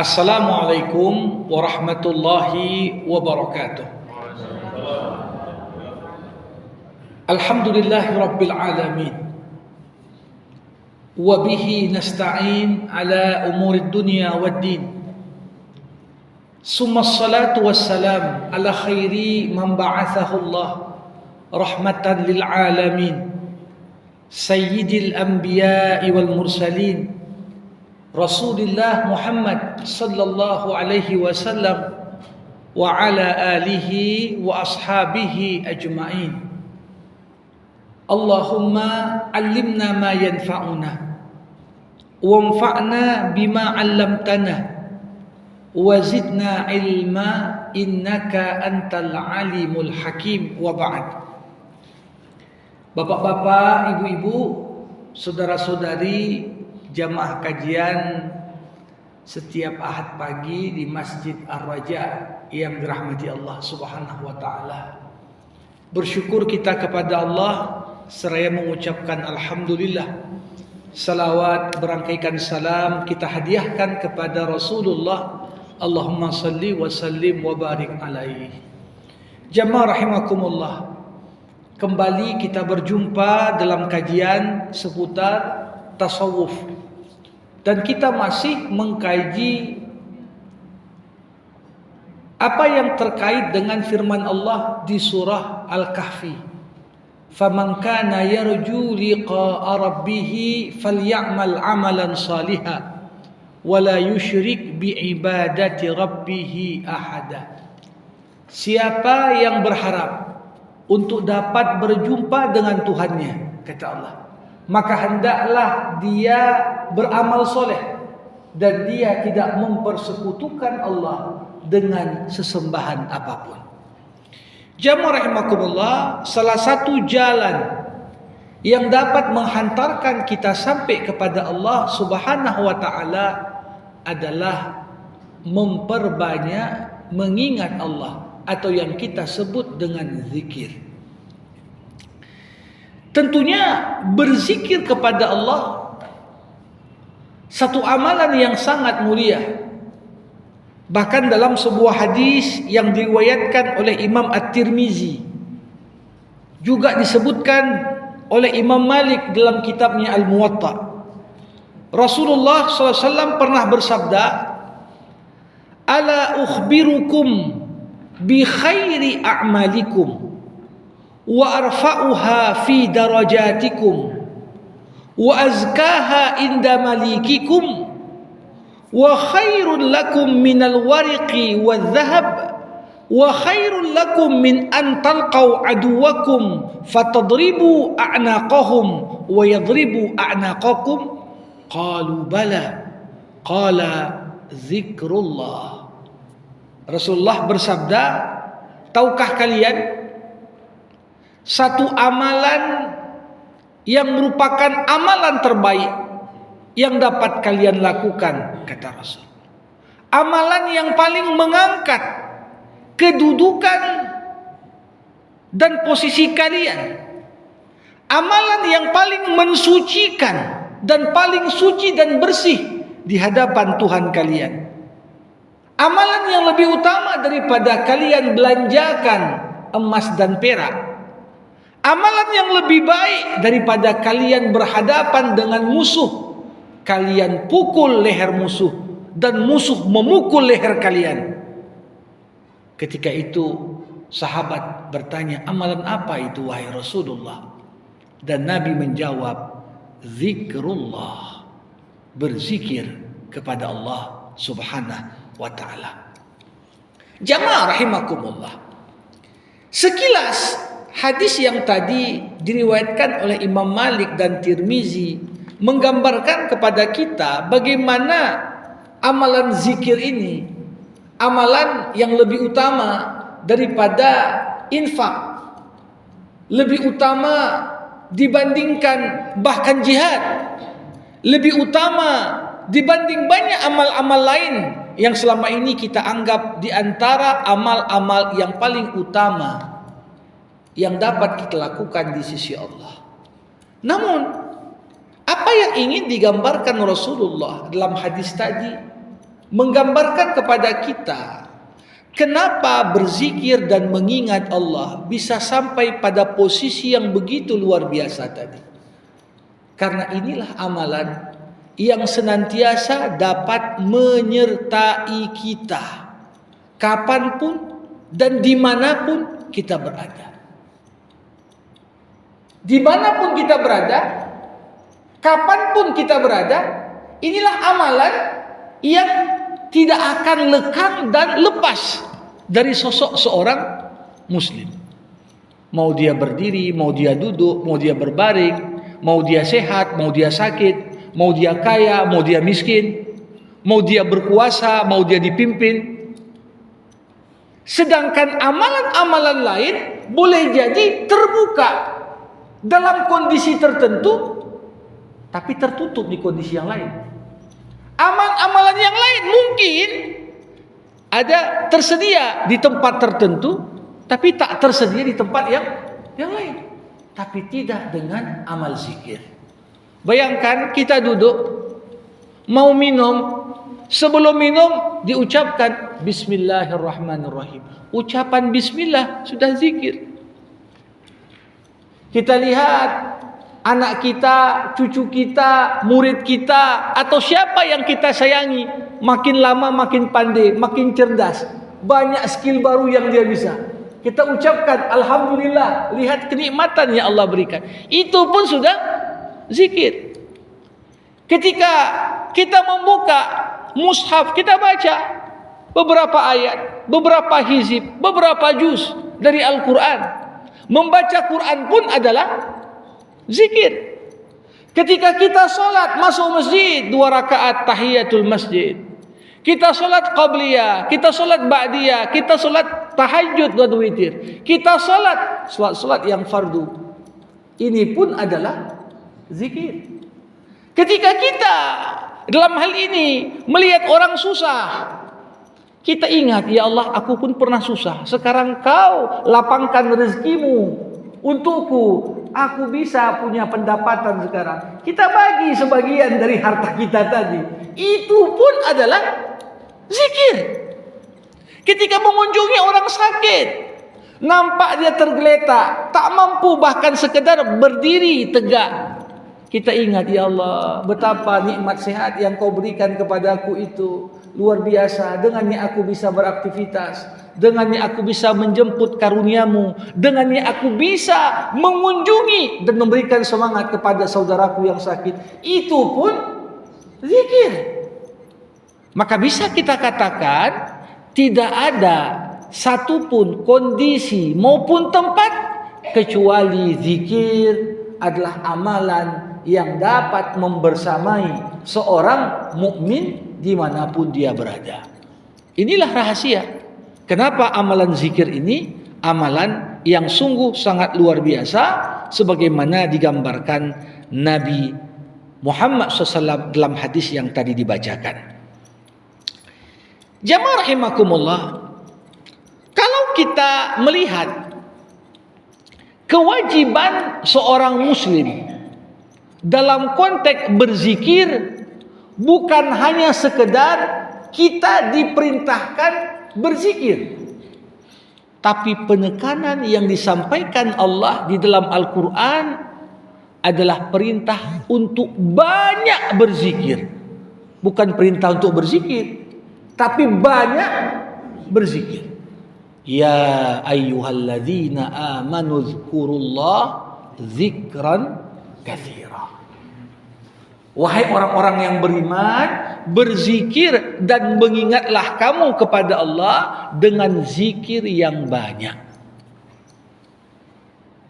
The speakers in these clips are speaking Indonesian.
Assalamualaikum warahmatullahi wabarakatuh. Alhamdulillahi rabbil alamin. Wa bihi nasta'in ala umurid dunya waddin. Summa salatu wassalam ala khairi man ba'athahu Allah rahmatan lil alamin. Sayyidil anbiya'i wal mursalin. Rasulullah Muhammad sallallahu alaihi wasallam wa ala alihi wa ashabihi ajma'in. Allahumma allimna ma yanfa'una wanfa'na bima 'allamtana wa zidna ilma innaka antal alimul hakim. Wa ba'd. Bapak-bapak, ibu-ibu, saudara-saudari jamaah kajian setiap Ahad pagi di Masjid Ar-Raja yang dirahmati Allah Subhanahu wa taala. Bersyukur kita kepada Allah seraya mengucapkan alhamdulillah. Salawat berangkaikan salam kita hadiahkan kepada Rasulullah. Allahumma salli wa sallim wa barik alaihi. Jamaah rahimakumullah. Kembali kita berjumpa dalam kajian seputar tasawuf. Dan kita masih mengkaji apa yang terkait dengan firman Allah di surah Al-Kahfi. Faman kana yarju liqa'a rabbih falyamal 'amalan shalihan wa la yusyrik bi ibadati rabbih ahada. Siapa yang berharap untuk dapat berjumpa dengan Tuhannya, kata Allah, maka hendaklah dia beramal soleh dan dia tidak mempersekutukan Allah dengan sesembahan apapun. Jamaah rahimakumullah, salah satu jalan yang dapat menghantarkan kita sampai kepada Allah Subhanahu wa taala adalah memperbanyak mengingat Allah atau yang kita sebut dengan zikir. Tentunya berzikir kepada Allah satu amalan yang sangat mulia. Bahkan dalam sebuah hadis yang diriwayatkan oleh Imam At-Tirmizi, juga disebutkan oleh Imam Malik dalam kitabnya Al-Muwatta, Rasulullah SAW pernah bersabda, "Ala ukhbirukum bi khairi a'malikum wa arfa'uha fi darajatikum wa azkaha inda malikikum wa khairul lakum minal wariqi wal dhahab wa khairul lakum min an talqaw aduwakum fatadribu a'naqahum wa yadribu a'naqakum." Qalu bala. Qala zikrullah. Rasulullah bersabda, tahukah kalian satu amalan yang merupakan amalan terbaik yang dapat kalian lakukan, kata Rasul. Amalan yang paling mengangkat kedudukan dan posisi kalian. Amalan yang paling mensucikan dan paling suci dan bersih di hadapan Tuhan kalian. Amalan yang lebih utama daripada kalian belanjakan emas dan perak. Amalan yang lebih baik daripada kalian berhadapan dengan musuh, kalian pukul leher musuh dan musuh memukul leher kalian. Ketika itu sahabat bertanya, amalan apa itu wahai Rasulullah? Dan Nabi menjawab, zikrullah, berzikir kepada Allah Subhanahu wa ta'ala. Jamaah rahimakumullah, sekilas hadis yang tadi diriwayatkan oleh Imam Malik dan Tirmizi menggambarkan kepada kita bagaimana amalan zikir ini amalan yang lebih utama daripada infak, lebih utama dibandingkan bahkan jihad, lebih utama dibanding banyak amal-amal lain yang selama ini kita anggap di antara amal-amal yang paling utama yang dapat kita lakukan di sisi Allah. Namun, apa yang ingin digambarkan Rasulullah dalam hadis tadi menggambarkan kepada kita kenapa berzikir dan mengingat Allah bisa sampai pada posisi yang begitu luar biasa tadi. Karena inilah amalan yang senantiasa dapat menyertai kita kapanpun dan dimanapun kita berada. Dimanapun kita berada, kapanpun kita berada, inilah amalan yang tidak akan lekang dan lepas dari sosok seorang muslim. Mau dia berdiri, mau dia duduk, mau dia berbaring, mau dia sehat, mau dia sakit, mau dia kaya, mau dia miskin, mau dia berkuasa, mau dia dipimpin. Sedangkan amalan-amalan lain boleh jadi terbuka dalam kondisi tertentu, tapi tertutup di kondisi yang lain. Amalan yang lain mungkin ada tersedia di tempat tertentu, tapi tak tersedia di tempat yang lain. Tapi tidak dengan amal zikir. Bayangkan kita duduk, mau minum, sebelum minum diucapkan Bismillahirrahmanirrahim. Ucapan Bismillah sudah zikir. Kita lihat anak kita, cucu kita, murid kita, atau siapa yang kita sayangi, makin lama makin pandai, makin cerdas, banyak skill baru yang dia bisa. Kita ucapkan Alhamdulillah, lihat kenikmatan yang Allah berikan. Itu pun sudah zikir. Ketika kita membuka mushaf, kita baca beberapa ayat, beberapa hizib, beberapa juz dari Al-Quran. Membaca Quran pun adalah zikir. Ketika kita solat masuk masjid, 2 rakaat tahiyatul masjid. Kita solat qabliyah, kita solat ba'diyah, kita solat tahajud dan witir. Kita solat yang fardu. Ini pun adalah zikir. Ketika kita dalam hal ini melihat orang susah, kita ingat, ya Allah, aku pun pernah susah. Sekarang Kau lapangkan rezekimu untukku. Aku bisa punya pendapatan sekarang. Kita bagi sebagian dari harta kita tadi. Itu pun adalah zikir. Ketika mengunjungi orang sakit, nampak dia tergeletak, tak mampu bahkan sekedar berdiri tegak. Kita ingat, ya Allah, betapa nikmat sehat yang Kau berikan kepadaku itu luar biasa. Dengannya aku bisa beraktivitas, dengannya aku bisa menjemput karuniamu, dengannya aku bisa mengunjungi dan memberikan semangat kepada saudaraku yang sakit. Itu pun zikir. Maka bisa kita katakan tidak ada satupun kondisi maupun tempat kecuali zikir adalah amalan yang dapat membersamai seorang mukmin dimanapun dia berada. Inilah rahasia. Kenapa amalan zikir ini amalan yang sungguh sangat luar biasa, sebagaimana digambarkan Nabi Muhammad SAW dalam hadis yang tadi dibacakan. Jamaah rahimakumullah, kalau kita melihat kewajiban seorang muslim dalam konteks berzikir, bukan hanya sekedar kita diperintahkan berzikir, tapi penekanan yang disampaikan Allah di dalam Al-Quran adalah perintah untuk banyak berzikir. Bukan perintah untuk berzikir, tapi banyak berzikir. Ya ayyuhalladzina amanu dzkurullah dzikran katsira. Wahai orang-orang yang beriman, berzikir dan mengingatlah kamu kepada Allah dengan zikir yang banyak.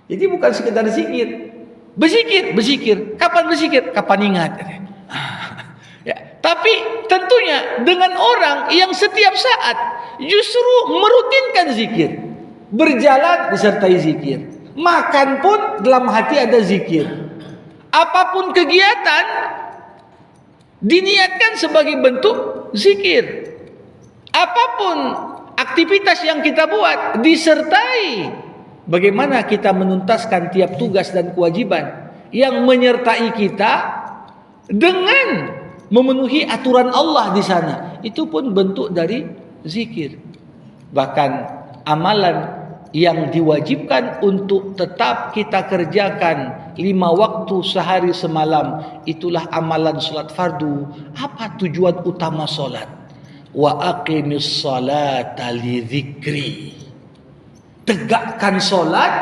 Jadi bukan sekedar zikir. Berzikir. Kapan berzikir? Kapan ingat. Ya, tapi tentunya dengan orang yang setiap saat justru merutinkan zikir. Berjalan disertai zikir. Makan pun dalam hati ada zikir. Apapun kegiatan diniatkan sebagai bentuk zikir. Apapun aktivitas yang kita buat disertai bagaimana kita menuntaskan tiap tugas dan kewajiban yang menyertai kita dengan memenuhi aturan Allah di sana. itu pun bentuk dari zikir. Bahkan amalan yang diwajibkan untuk tetap kita kerjakan 5 waktu sehari semalam, itulah amalan solat fardu. Apa tujuan utama solat? Wa aqimis salata li dzikri. Tegakkan solat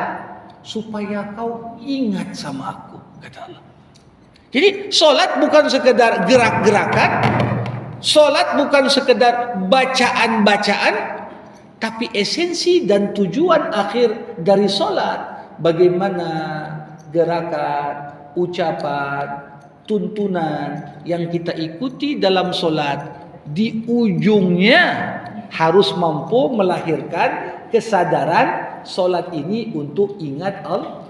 supaya kau ingat sama aku, kata Allah. Jadi solat bukan sekedar gerak-gerakan, solat bukan sekedar bacaan-bacaan, tapi esensi dan tujuan akhir dari solat, bagaimana gerakan, ucapan, tuntunan yang kita ikuti dalam solat, di ujungnya harus mampu melahirkan kesadaran solat ini untuk ingat Allah.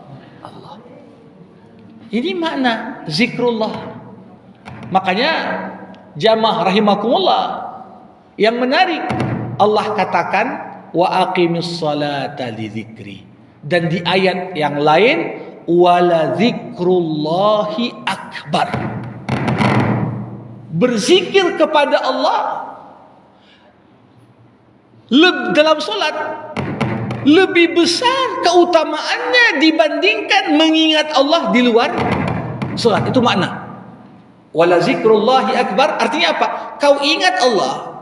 Ini makna zikrullah. Makanya jamaah rahimakumullah, yang menarik, Allah katakan wa aqimis salata li dzikri, dan di ayat yang lain wala dzikrullahi akbar. Berzikir kepada Allah dalam solat lebih besar keutamaannya dibandingkan mengingat Allah di luar solat. Itu makna wala dzikrullahi akbar. Artinya apa? Kau ingat Allah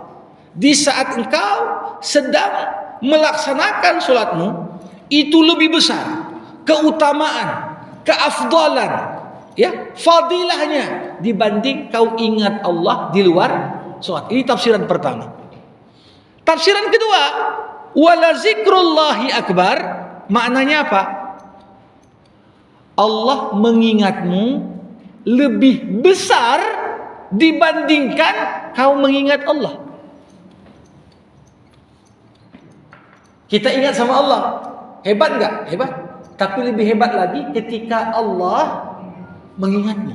di saat engkau sedang melaksanakan solatmu, itu lebih besar keutamaan, keafdalan, ya, fadilahnya dibanding kau ingat Allah di luar solat. Ini tafsiran pertama. Tafsiran kedua, wala zikrullahi akbar, maknanya apa? Allah mengingatmu lebih besar dibandingkan kau mengingat Allah. Kita ingat sama Allah, hebat enggak? Hebat. Tapi lebih hebat lagi ketika Allah mengingatmu.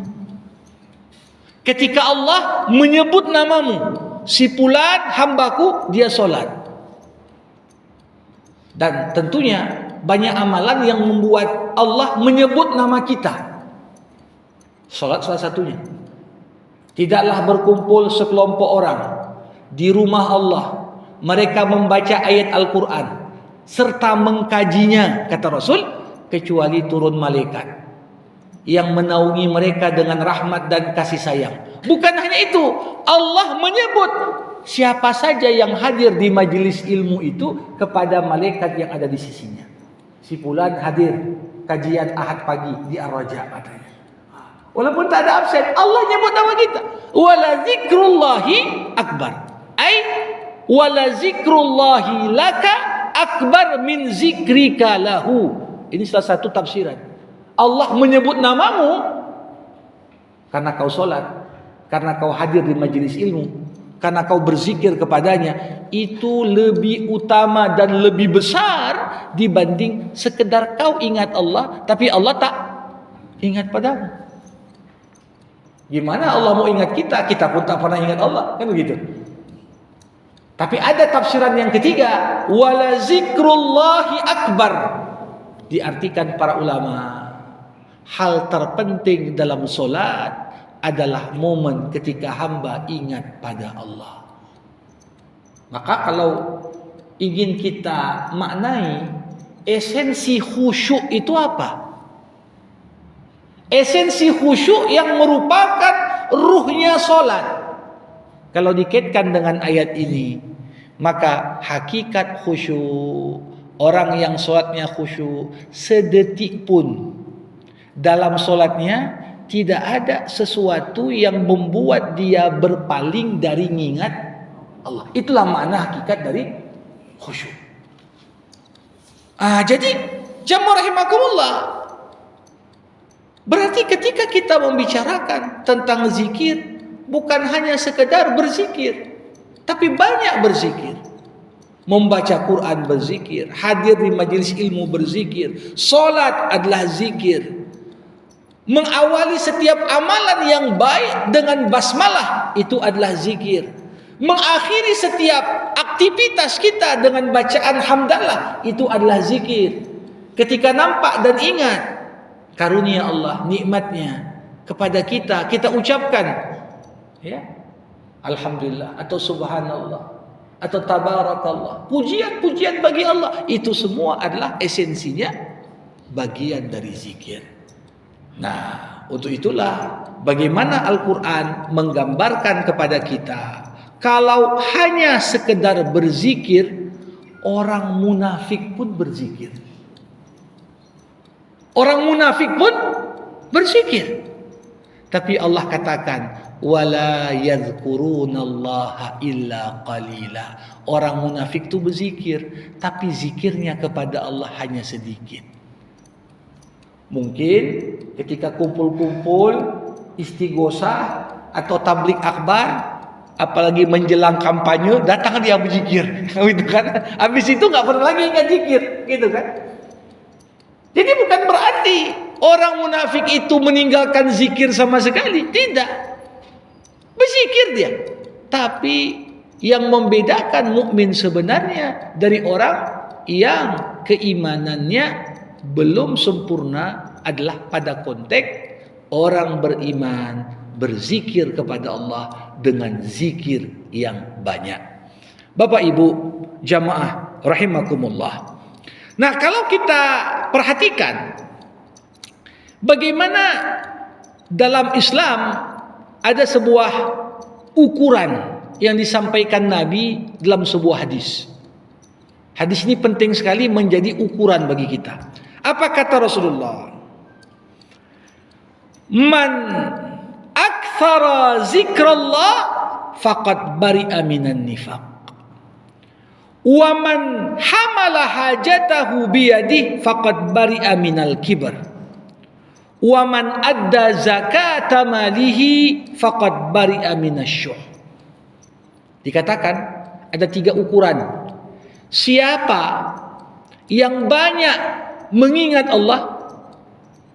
Ketika Allah menyebut namamu, si fulan hambaku, dia solat. Dan tentunya banyak amalan yang membuat Allah menyebut nama kita. Solat salah satunya. Tidaklah berkumpul sekelompok orang di rumah Allah, mereka membaca ayat Al-Quran serta mengkajinya, kata Rasul, kecuali turun malaikat yang menaungi mereka dengan rahmat dan kasih sayang. Bukan hanya itu, Allah menyebut siapa saja yang hadir di majelis ilmu itu kepada malaikat yang ada di sisinya. Si fulan hadir kajian Ahad pagi di Ar-Raja, katanya. Walaupun tak ada absen, Allah nyebut nama kita. Wala zikrullahi akbar. Ai wala zikrullahi laka akbar min zikrika lahu. Ini salah satu tafsiran. Allah menyebut namamu karena kau solat, karena kau hadir di majelis ilmu, karena kau berzikir kepadanya, itu lebih utama dan lebih besar dibanding sekedar kau ingat Allah tapi Allah tak ingat padamu. Gimana Allah mau ingat kita? Kita pun tak pernah ingat Allah, kan begitu. Tapi ada tafsiran yang ketiga, wala zikrullahi akbar. Diartikan para ulama, hal terpenting dalam solat adalah momen ketika hamba ingat pada Allah. Maka kalau ingin kita maknai esensi khusyuk itu apa? Esensi khusyuk yang merupakan ruhnya solat. Kalau dikaitkan dengan ayat ini, maka hakikat khusyuk, orang yang solatnya khusyuk, sedetik pun dalam solatnya tidak ada sesuatu yang membuat dia berpaling dari mengingat Allah. Itulah makna hakikat dari khusyuk. Jadi jamaah rahimakumullah, berarti ketika kita membicarakan tentang zikir, bukan hanya sekedar berzikir, tapi banyak berzikir. Membaca Quran berzikir, hadir di majelis ilmu berzikir, solat adalah zikir. Mengawali setiap amalan yang baik dengan basmalah, itu adalah zikir. Mengakhiri setiap aktivitas kita dengan bacaan hamdalah, itu adalah zikir. Ketika nampak dan ingat karunia Allah, nikmatnya kepada kita, kita ucapkan, ya, Alhamdulillah atau subhanallah atau tabarakallah. Pujian-pujian bagi Allah. Itu semua adalah esensinya bagian dari zikir. Nah, untuk itulah bagaimana Al-Quran menggambarkan kepada kita, kalau hanya sekedar berzikir, orang munafik pun berzikir. Orang munafik pun berzikir. Tapi Allah katakan, wala yadhkurunallaha illa qalila. Orang munafik itu berzikir, tapi zikirnya kepada Allah hanya sedikit. Mungkin ketika kumpul-kumpul istighosah atau tablik akbar, apalagi menjelang kampanye, datang dia berzikir, gitu kan? Habis itu nggak pernah lagi ingat zikir, gitu kan? Jadi bukan berarti orang munafik itu meninggalkan zikir sama sekali, tidak. Berzikir dia, tapi yang membedakan mukmin sebenarnya dari orang yang keimanannya belum sempurna adalah pada konteks orang beriman berzikir kepada Allah dengan zikir yang banyak. Bapak Ibu jamaah rahimakumullah. Nah, kalau kita perhatikan bagaimana dalam Islam ada sebuah ukuran yang disampaikan Nabi dalam sebuah hadis. Hadis ini penting sekali menjadi ukuran bagi kita. Apa kata Rasulullah? Man aktsara zikrallah faqad bari'a minan nifaq. Wa man hamala hajatahu biyadihi faqad bari'a minal kibr. Wa man adda zakata malihi faqad bari'a minasyuh. Dikatakan ada 3 ukuran. Siapa yang banyak mengingat Allah,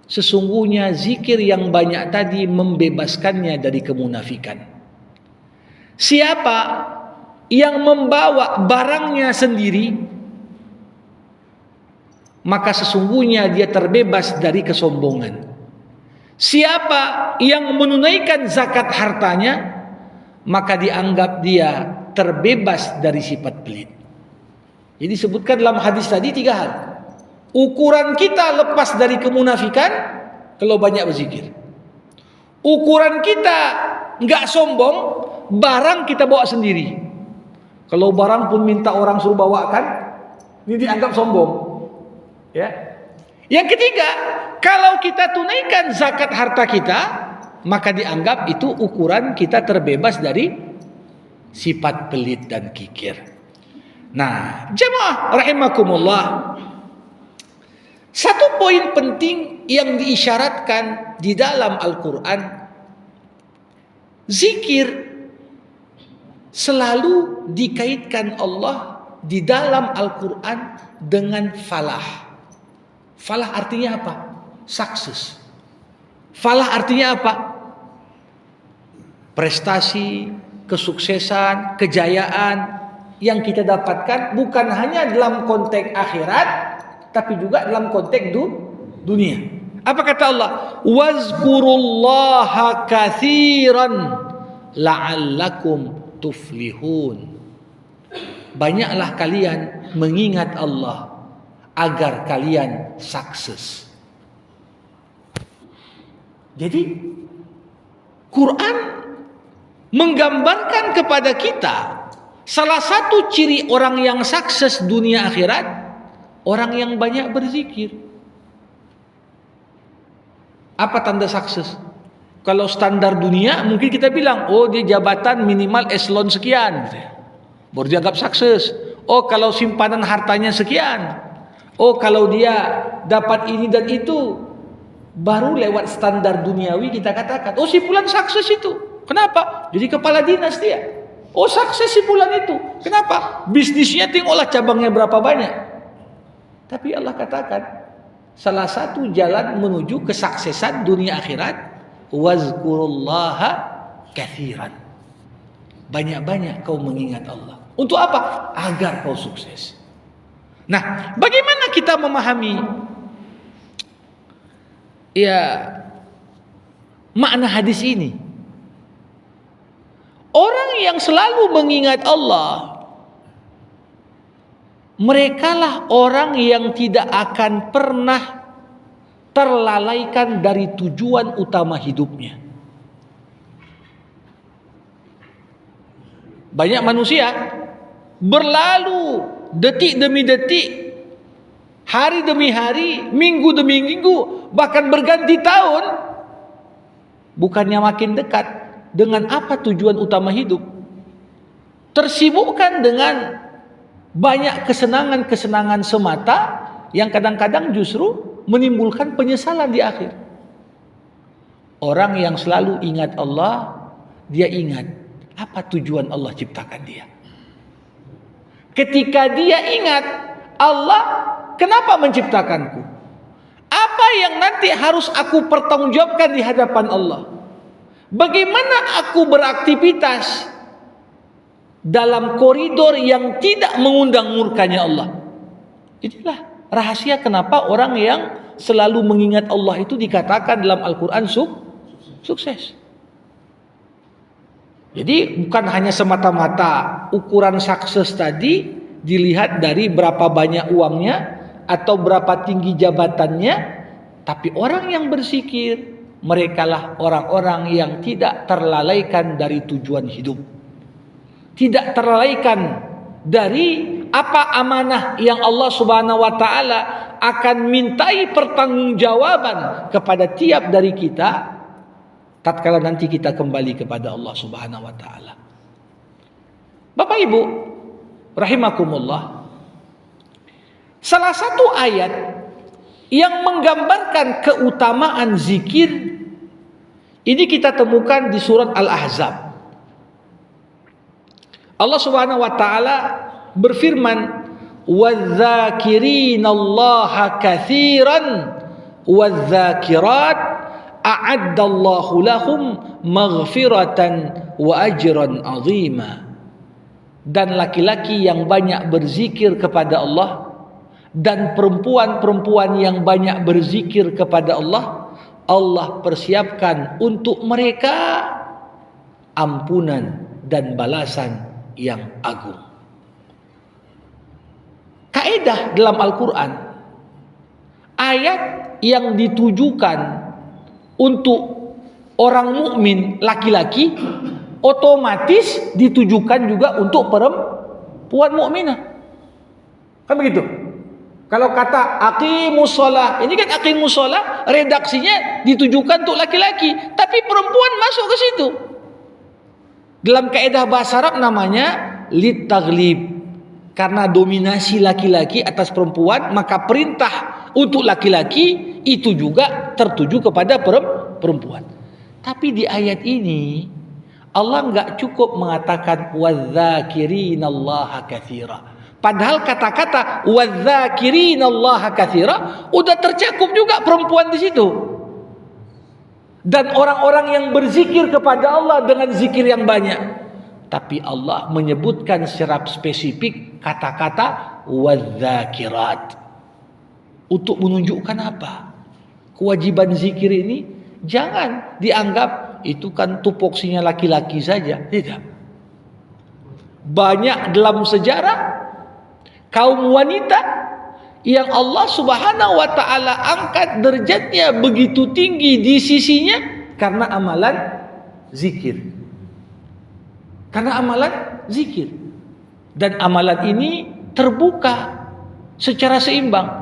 sesungguhnya zikir yang banyak tadi membebaskannya dari kemunafikan. Siapa yang membawa barangnya sendiri, maka sesungguhnya dia terbebas dari kesombongan. Siapa yang menunaikan zakat hartanya, maka dianggap dia terbebas dari sifat pelit. Jadi disebutkan dalam hadis tadi 3 hal. Ukuran kita lepas dari kemunafikan kalau banyak berzikir. Ukuran kita nggak sombong, barang kita bawa sendiri. Kalau barang pun minta orang suruh bawakan, ini dianggap sombong. Ya. Yang ketiga, kalau kita tunaikan zakat harta kita, maka dianggap itu ukuran kita terbebas dari sifat pelit dan kikir. Nah, jemaah rahimakumullah, satu poin penting yang diisyaratkan di dalam Al-Quran, zikir selalu dikaitkan Allah di dalam Al-Quran dengan falah. Falah artinya apa? Sukses. Falah artinya apa? Prestasi, kesuksesan, kejayaan yang kita dapatkan bukan hanya dalam konteks akhirat, tapi juga dalam konteks dunia. Apa kata Allah? Wazkurullaha katsiran la'allakum tuflihun. Banyaklah kalian mengingat Allah agar kalian sukses. Jadi Quran menggambarkan kepada kita salah satu ciri orang yang sukses dunia akhirat, orang yang banyak berzikir. Apa tanda sukses? Kalau standar dunia mungkin kita bilang, oh dia jabatan minimal eselon sekian, baru dianggap sukses. Oh kalau simpanan hartanya sekian. Oh kalau dia dapat ini dan itu, baru lewat standar duniawi kita katakan, oh si fulan sukses itu. Kenapa? Jadi kepala dinas dia. Oh sukses si fulan itu. Kenapa? Bisnisnya tengoklah cabangnya berapa banyak. Tapi Allah katakan, salah satu jalan menuju kesuksesan dunia akhirat, wazkurullaha katsiran. Banyak-banyak kau mengingat Allah. Untuk apa? Agar kau sukses. Nah, bagaimana kita memahami makna hadis ini? Orang yang selalu mengingat Allah, merekalah orang yang tidak akan pernah terlalaikan dari tujuan utama hidupnya. Banyak manusia berlalu detik demi detik, hari demi hari, minggu demi minggu, bahkan berganti tahun, bukannya makin dekat dengan apa tujuan utama hidup. Tersibukkan dengan banyak kesenangan-kesenangan semata yang kadang-kadang justru menimbulkan penyesalan di akhir. Orang yang selalu ingat Allah, dia ingat apa tujuan Allah ciptakan dia. Ketika dia ingat Allah, kenapa menciptakanku? Apa yang nanti harus aku pertanggungjawabkan di hadapan Allah? Bagaimana aku beraktivitas dalam koridor yang tidak mengundang murkanya Allah? Inilah rahasia kenapa orang yang selalu mengingat Allah itu dikatakan dalam Al-Quran sukses. Jadi bukan hanya semata-mata ukuran sukses tadi dilihat dari berapa banyak uangnya atau berapa tinggi jabatannya, tapi orang yang berzikir, merekalah orang-orang yang tidak terlalaikan dari tujuan hidup, tidak terlalaikan dari apa amanah yang Allah Subhanahu wa taala akan mintai pertanggungjawaban kepada tiap dari kita tatkala nanti kita kembali kepada Allah Subhanahu wa taala. Bapak Ibu rahimakumullah, salah satu ayat yang menggambarkan keutamaan zikir ini kita temukan di surat Al-Ahzab. Allah Subhanahu wa taala berfirman, "Wadz-dzakirinallaha katsiran wadz-dzakirat a'addallahu lahum maghfiratan wa ajran 'azima." Dan laki-laki yang banyak berzikir kepada Allah dan perempuan-perempuan yang banyak berzikir kepada Allah, Allah persiapkan untuk mereka ampunan dan balasan yang agung. Kaidah dalam Al-Quran, ayat yang ditujukan untuk orang mukmin laki-laki otomatis ditujukan juga untuk perempuan mukminah. Kan begitu? Kalau kata aqimus shalah, ini kan aqimus shalah redaksinya ditujukan untuk laki-laki, tapi perempuan masuk ke situ. Dalam kaidah bahasa Arab namanya litaghlib. Karena dominasi laki-laki atas perempuan, maka perintah untuk laki-laki itu juga tertuju kepada perempuan. Tapi di ayat ini Allah enggak cukup mengatakan wadz-dzakirinallaha katsira. Padahal kata-kata wadz-dzakirinallaha katsira udah tercakup juga perempuan di situ. Dan orang-orang yang berzikir kepada Allah dengan zikir yang banyak. Tapi Allah menyebutkan secara spesifik kata-kata wadz-dzakirat. Untuk menunjukkan apa? Kewajiban zikir ini jangan dianggap itu kan tupoksinya laki-laki saja. Tidak. Banyak dalam sejarah kaum wanita yang Allah Subhanahu wa taala angkat derajatnya begitu tinggi di sisinya karena amalan zikir. Karena amalan zikir. Dan amalan ini terbuka secara seimbang.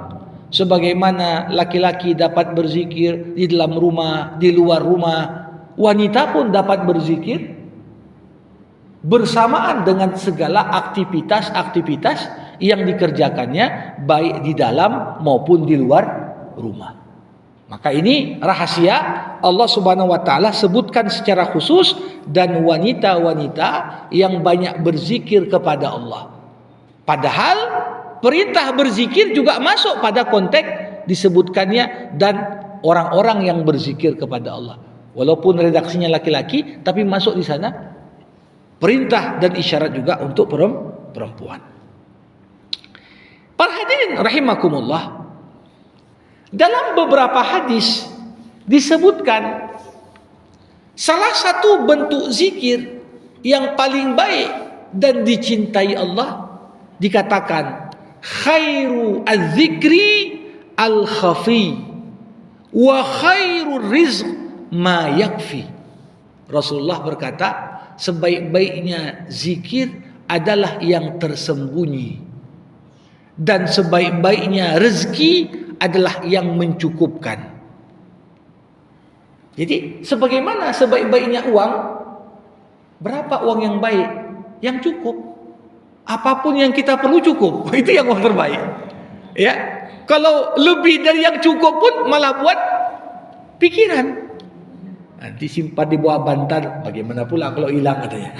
Sebagaimana laki-laki dapat berzikir di dalam rumah, di luar rumah, wanita pun dapat berzikir bersamaan dengan segala aktivitas-aktivitas yang dikerjakannya baik di dalam maupun di luar rumah. Maka ini rahasia Allah Subhanahu wa taala sebutkan secara khusus, dan wanita-wanita yang banyak berzikir kepada Allah. Padahal perintah berzikir juga masuk pada konteks disebutkannya dan orang-orang yang berzikir kepada Allah. Walaupun redaksinya laki-laki, tapi masuk di sana perintah dan isyarat juga untuk perempuan. Para hadirin rahimakumullah, dalam beberapa hadis disebutkan salah satu bentuk zikir yang paling baik dan dicintai Allah, dikatakan khairu az-zikri al-khafi wa khairu rizq ma yakfi. Rasulullah berkata, sebaik-baiknya zikir adalah yang tersembunyi, dan sebaik-baiknya rezeki adalah yang mencukupkan. Jadi sebagaimana sebaik-baiknya uang, berapa uang yang baik? Yang cukup. Apapun yang kita perlu cukup. Itu yang uang terbaik. Ya. Kalau lebih dari yang cukup pun malah buat pikiran. Nanti simpan di bawah bantal, bagaimana pula kalau hilang katanya.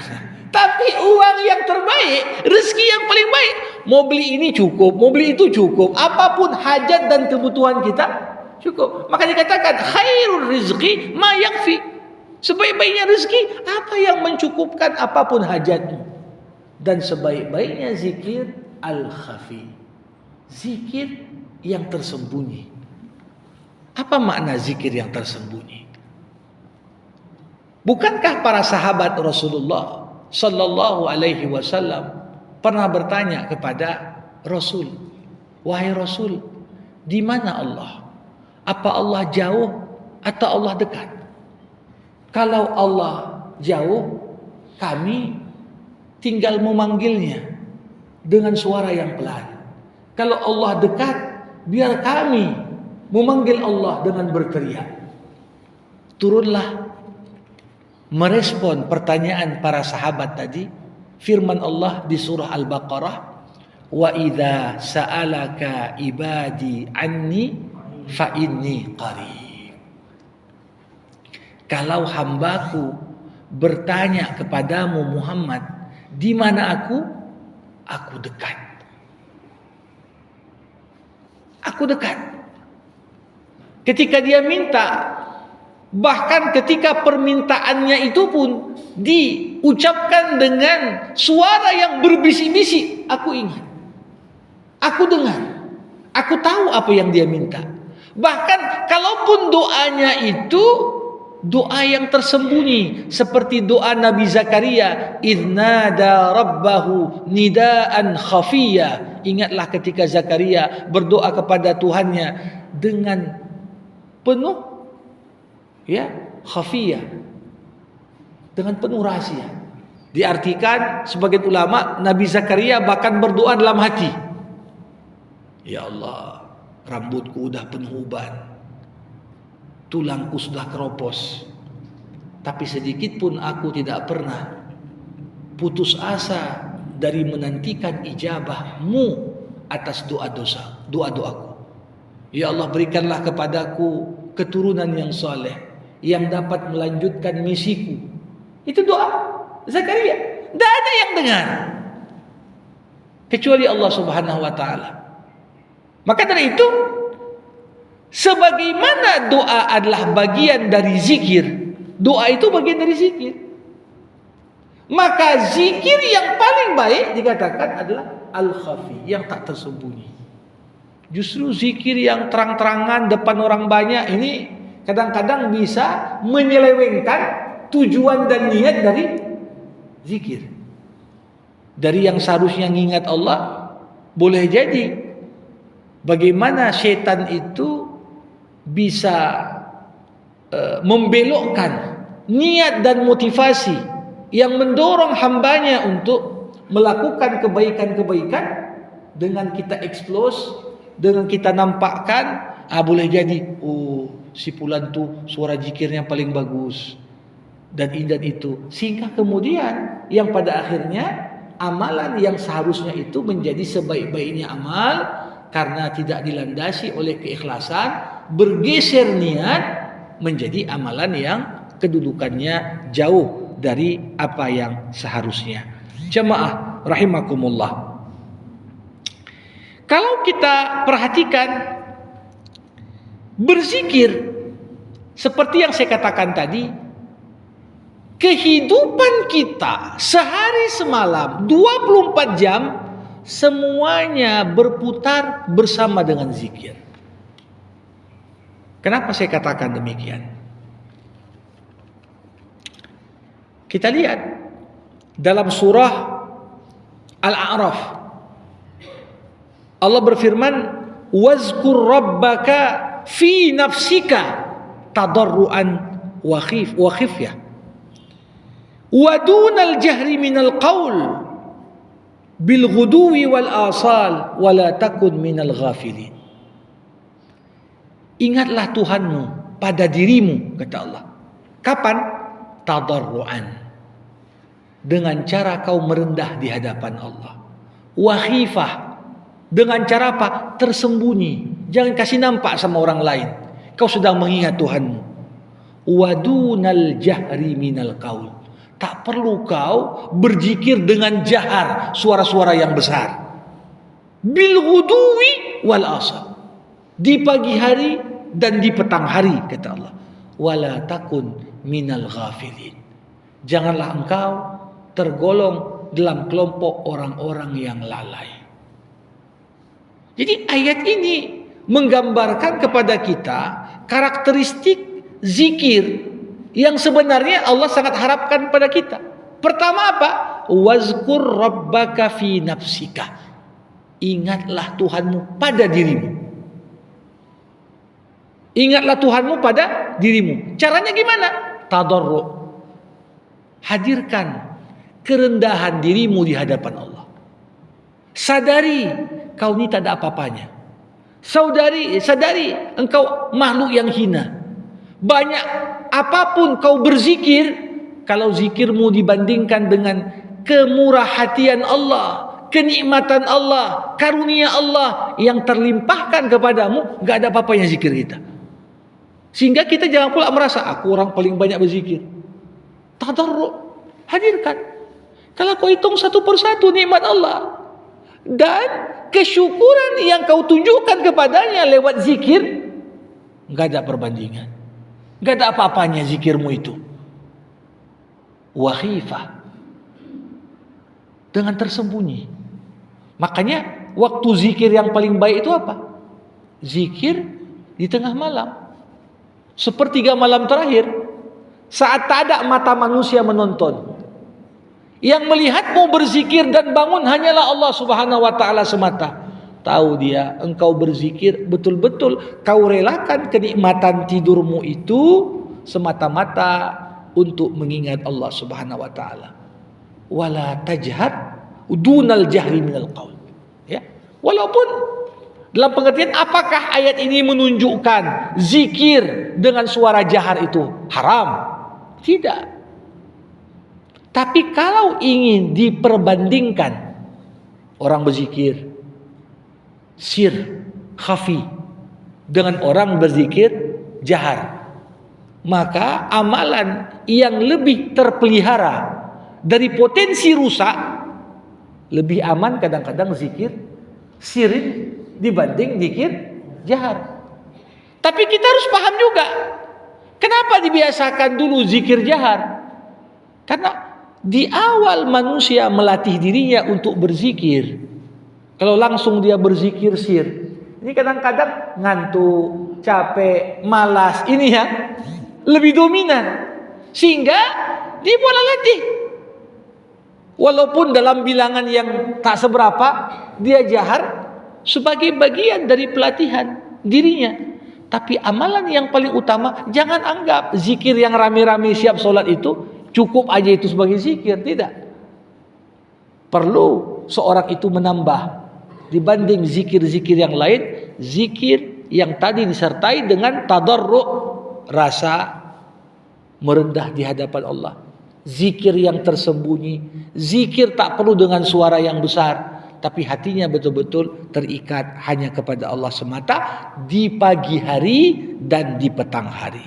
Tapi uang yang terbaik, rezeki yang paling baik, mau beli ini cukup, mau beli itu cukup, apapun hajat dan kebutuhan kita cukup. Maka dikatakan khairul rizqi ma yakfi. Sebaik-baiknya rezeki apa yang mencukupkan apapun hajatmu. Dan sebaik-baiknya zikir al-khafi, zikir yang tersembunyi. Apa makna zikir yang tersembunyi? Bukankah para sahabat Rasulullah sallallahu alaihi wasallam pernah bertanya kepada Rasul, wahai Rasul, di mana Allah? Apa Allah jauh atau Allah dekat? Kalau Allah jauh, kami tinggal memanggilnya dengan suara yang pelan. Kalau Allah dekat, biar kami memanggil Allah dengan berteriak. Turunlah merespon pertanyaan para sahabat tadi firman Allah di surah Al-Baqarah, wa idza sa'alaka ibadi anni fa inni qarib. Kalau hambaku bertanya kepadamu Muhammad, di mana aku dekat. Aku dekat. Ketika dia minta, bahkan ketika permintaannya itu pun diucapkan dengan suara yang berbisik-bisik, aku ingat, aku dengar, aku tahu apa yang dia minta. Bahkan kalaupun doanya itu doa yang tersembunyi, seperti doa Nabi Zakaria, idnada rabbahu nidaan khafiyya. Ingatlah ketika Zakaria berdoa kepada Tuhannya dengan penuh khafiyah, dengan penuh rahasia. Diartikan sebagian ulama, Nabi Zakaria bahkan berdoa dalam hati, ya Allah, rambutku udah penuh uban, tulangku sudah keropos, tapi sedikit pun aku tidak pernah putus asa dari menantikan ijabah-Mu atas doa-doaku. Ya Allah, berikanlah kepadaku keturunan yang saleh yang dapat melanjutkan misiku. Itu doa Zakaria. Tidak ada yang dengar kecuali Allah Subhanahu wa taala. Maka dari itu, sebagaimana doa adalah bagian dari zikir, doa itu bagian dari zikir, maka zikir yang paling baik dikatakan adalah al-khafi, yang tak tersembunyi. Justru zikir yang terang-terangan depan orang banyak ini kadang-kadang bisa menyelewengkan tujuan dan niat dari zikir. Dari yang seharusnya mengingat Allah, boleh jadi bagaimana setan itu bisa membelokkan niat dan motivasi yang mendorong hambanya untuk melakukan kebaikan-kebaikan dengan kita expose, dengan kita nampakkan, boleh jadi si fulan tuh suara zikirnya paling bagus dan itu, sehingga kemudian yang pada akhirnya amalan yang seharusnya itu menjadi sebaik-baiknya amal, karena tidak dilandasi oleh keikhlasan, bergeser niat menjadi amalan yang kedudukannya jauh dari apa yang seharusnya. Jemaah rahimakumullah, kalau kita perhatikan, berzikir seperti yang saya katakan tadi, kehidupan kita sehari semalam 24 jam semuanya berputar bersama dengan zikir. Kenapa saya katakan demikian? Kita lihat dalam surah Al-A'raf Allah berfirman, wazkur rabbaka fi nafsika tadarruan wa khifyah wa dunal jahri minal qaul bil ghuduwi wal asal wa la takun minal ghafilin. Ingatlah Tuhanmu pada dirimu, kata Allah. Kapan? Tadarruan, dengan cara kau merendah di hadapan Allah. Wa khifah, dengan cara apa? Tersembunyi, jangan kasih nampak sama orang lain kau sedang mengingat Tuhanmu. Wa dunal jahri minal qaul, tak perlu kau berzikir dengan jahar, suara-suara yang besar. Bil ghuduwi wal asal, di pagi hari dan di petang hari, kata Allah. Wala takun minal ghafilin, janganlah engkau tergolong dalam kelompok orang-orang yang lalai. Jadi ayat ini menggambarkan kepada kita karakteristik zikir yang sebenarnya Allah sangat harapkan pada kita. Pertama apa? Wazkur rabbaka fi nafsika, ingatlah Tuhanmu pada dirimu. Ingatlah Tuhanmu pada dirimu. Caranya gimana? Tadarru, hadirkan kerendahan dirimu di hadapan Allah. Sadari kau ini tak ada apa-apanya. Sadari engkau makhluk yang hina. Banyak apapun kau berzikir, kalau zikirmu dibandingkan dengan kemurahhatian Allah, kenikmatan Allah, karunia Allah yang terlimpahkan kepadamu, gak ada apa-apanya zikir kita. Sehingga kita jangan pula merasa aku orang paling banyak berzikir. Tadarru, hadirkan. Kalau kau hitung satu persatu nikmat Allah dan kesyukuran yang kau tunjukkan kepadanya lewat zikir, gak ada perbandingan. Gak ada apa-apanya zikirmu itu. Wa khifah, dengan tersembunyi. Makanya waktu zikir yang paling baik itu apa? Zikir di tengah malam, sepertiga malam terakhir, saat tak ada mata manusia menonton. Yang melihatmu berzikir dan bangun hanyalah Allah Subhanahu wa ta'ala semata. Tahu dia engkau berzikir betul-betul kau relakan kenikmatan tidurmu itu semata-mata untuk mengingat Allah Subhanahu wa ta'ala. Wala tajhar dunal jahri minal qaul. Ya. Walaupun dalam pengertian apakah ayat ini menunjukkan zikir dengan suara jahar itu haram? Tidak. Tapi kalau ingin diperbandingkan orang berzikir sir, khafi dengan orang berzikir jahar, maka amalan yang lebih terpelihara dari potensi rusak lebih aman kadang-kadang zikir sirrin dibanding zikir jahar. Tapi kita harus paham juga kenapa dibiasakan dulu zikir jahar. Karena di awal manusia melatih dirinya untuk berzikir, kalau langsung dia berzikir sir, ini kadang-kadang ngantuk, capek, malas, ini yang lebih dominan, sehingga dia mulai latih. Walaupun dalam bilangan yang tak seberapa, dia jahar sebagai bagian dari pelatihan dirinya. Tapi amalan yang paling utama, jangan anggap zikir yang rame-rame siap sholat itu cukup aja itu sebagai zikir. Tidak. Perlu seorang itu menambah dibanding zikir-zikir yang lain, zikir yang tadi disertai dengan tadarru', rasa merendah di hadapan Allah. Zikir yang tersembunyi, zikir tak perlu dengan suara yang besar, tapi hatinya betul-betul terikat hanya kepada Allah semata di pagi hari dan di petang hari.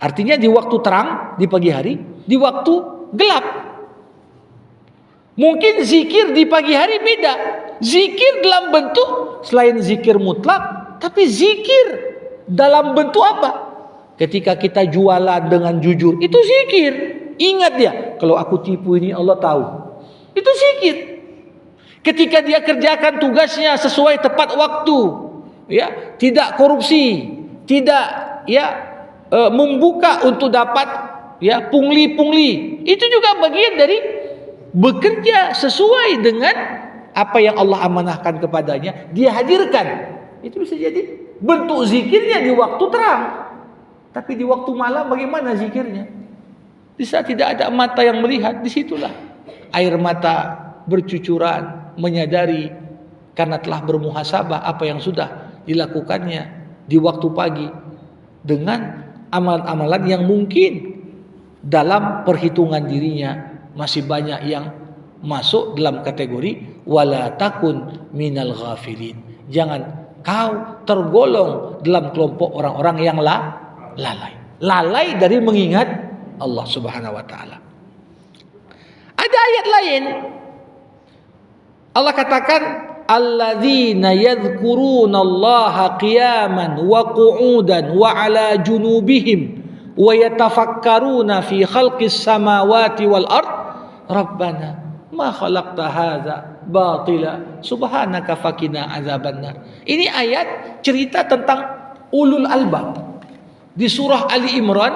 Artinya di waktu terang, di pagi hari, di waktu gelap. Mungkin zikir di pagi hari beda. Zikir dalam bentuk selain zikir mutlak, tapi zikir dalam bentuk apa? Ketika kita jualan dengan jujur, itu zikir. Ingat dia, kalau aku tipu ini Allah tahu. Itu zikir. Ketika dia kerjakan tugasnya sesuai tepat waktu, ya, tidak korupsi, tidak membuka untuk dapat ya pungli-pungli. Itu juga bagian dari bekerja sesuai dengan apa yang Allah amanahkan kepadanya, dia hadirkan. Itu bisa jadi bentuk zikirnya di waktu terang. Tapi di waktu malam bagaimana zikirnya? Di saat tidak ada mata yang melihat, disitulah air mata bercucuran, menyadari karena telah bermuhasabah apa yang sudah dilakukannya di waktu pagi dengan amalan-amalan yang mungkin dalam perhitungan dirinya masih banyak yang masuk dalam kategori wala takun minal ghafilin. Jangan kau tergolong dalam kelompok orang-orang yang lalai dari mengingat Allah Subhanahu wa taala. Ada ayat lain Allah katakan alladzina yadhkurunallaha qiyaman wa qu'udan wa 'ala junubihim wa yatafakkaruna fi khalqis samawati wal ard rabbana ma khalaqta hadza batila subhanaka faqina azabannar. Ini ayat cerita tentang ulul albab. Di surah Ali Imran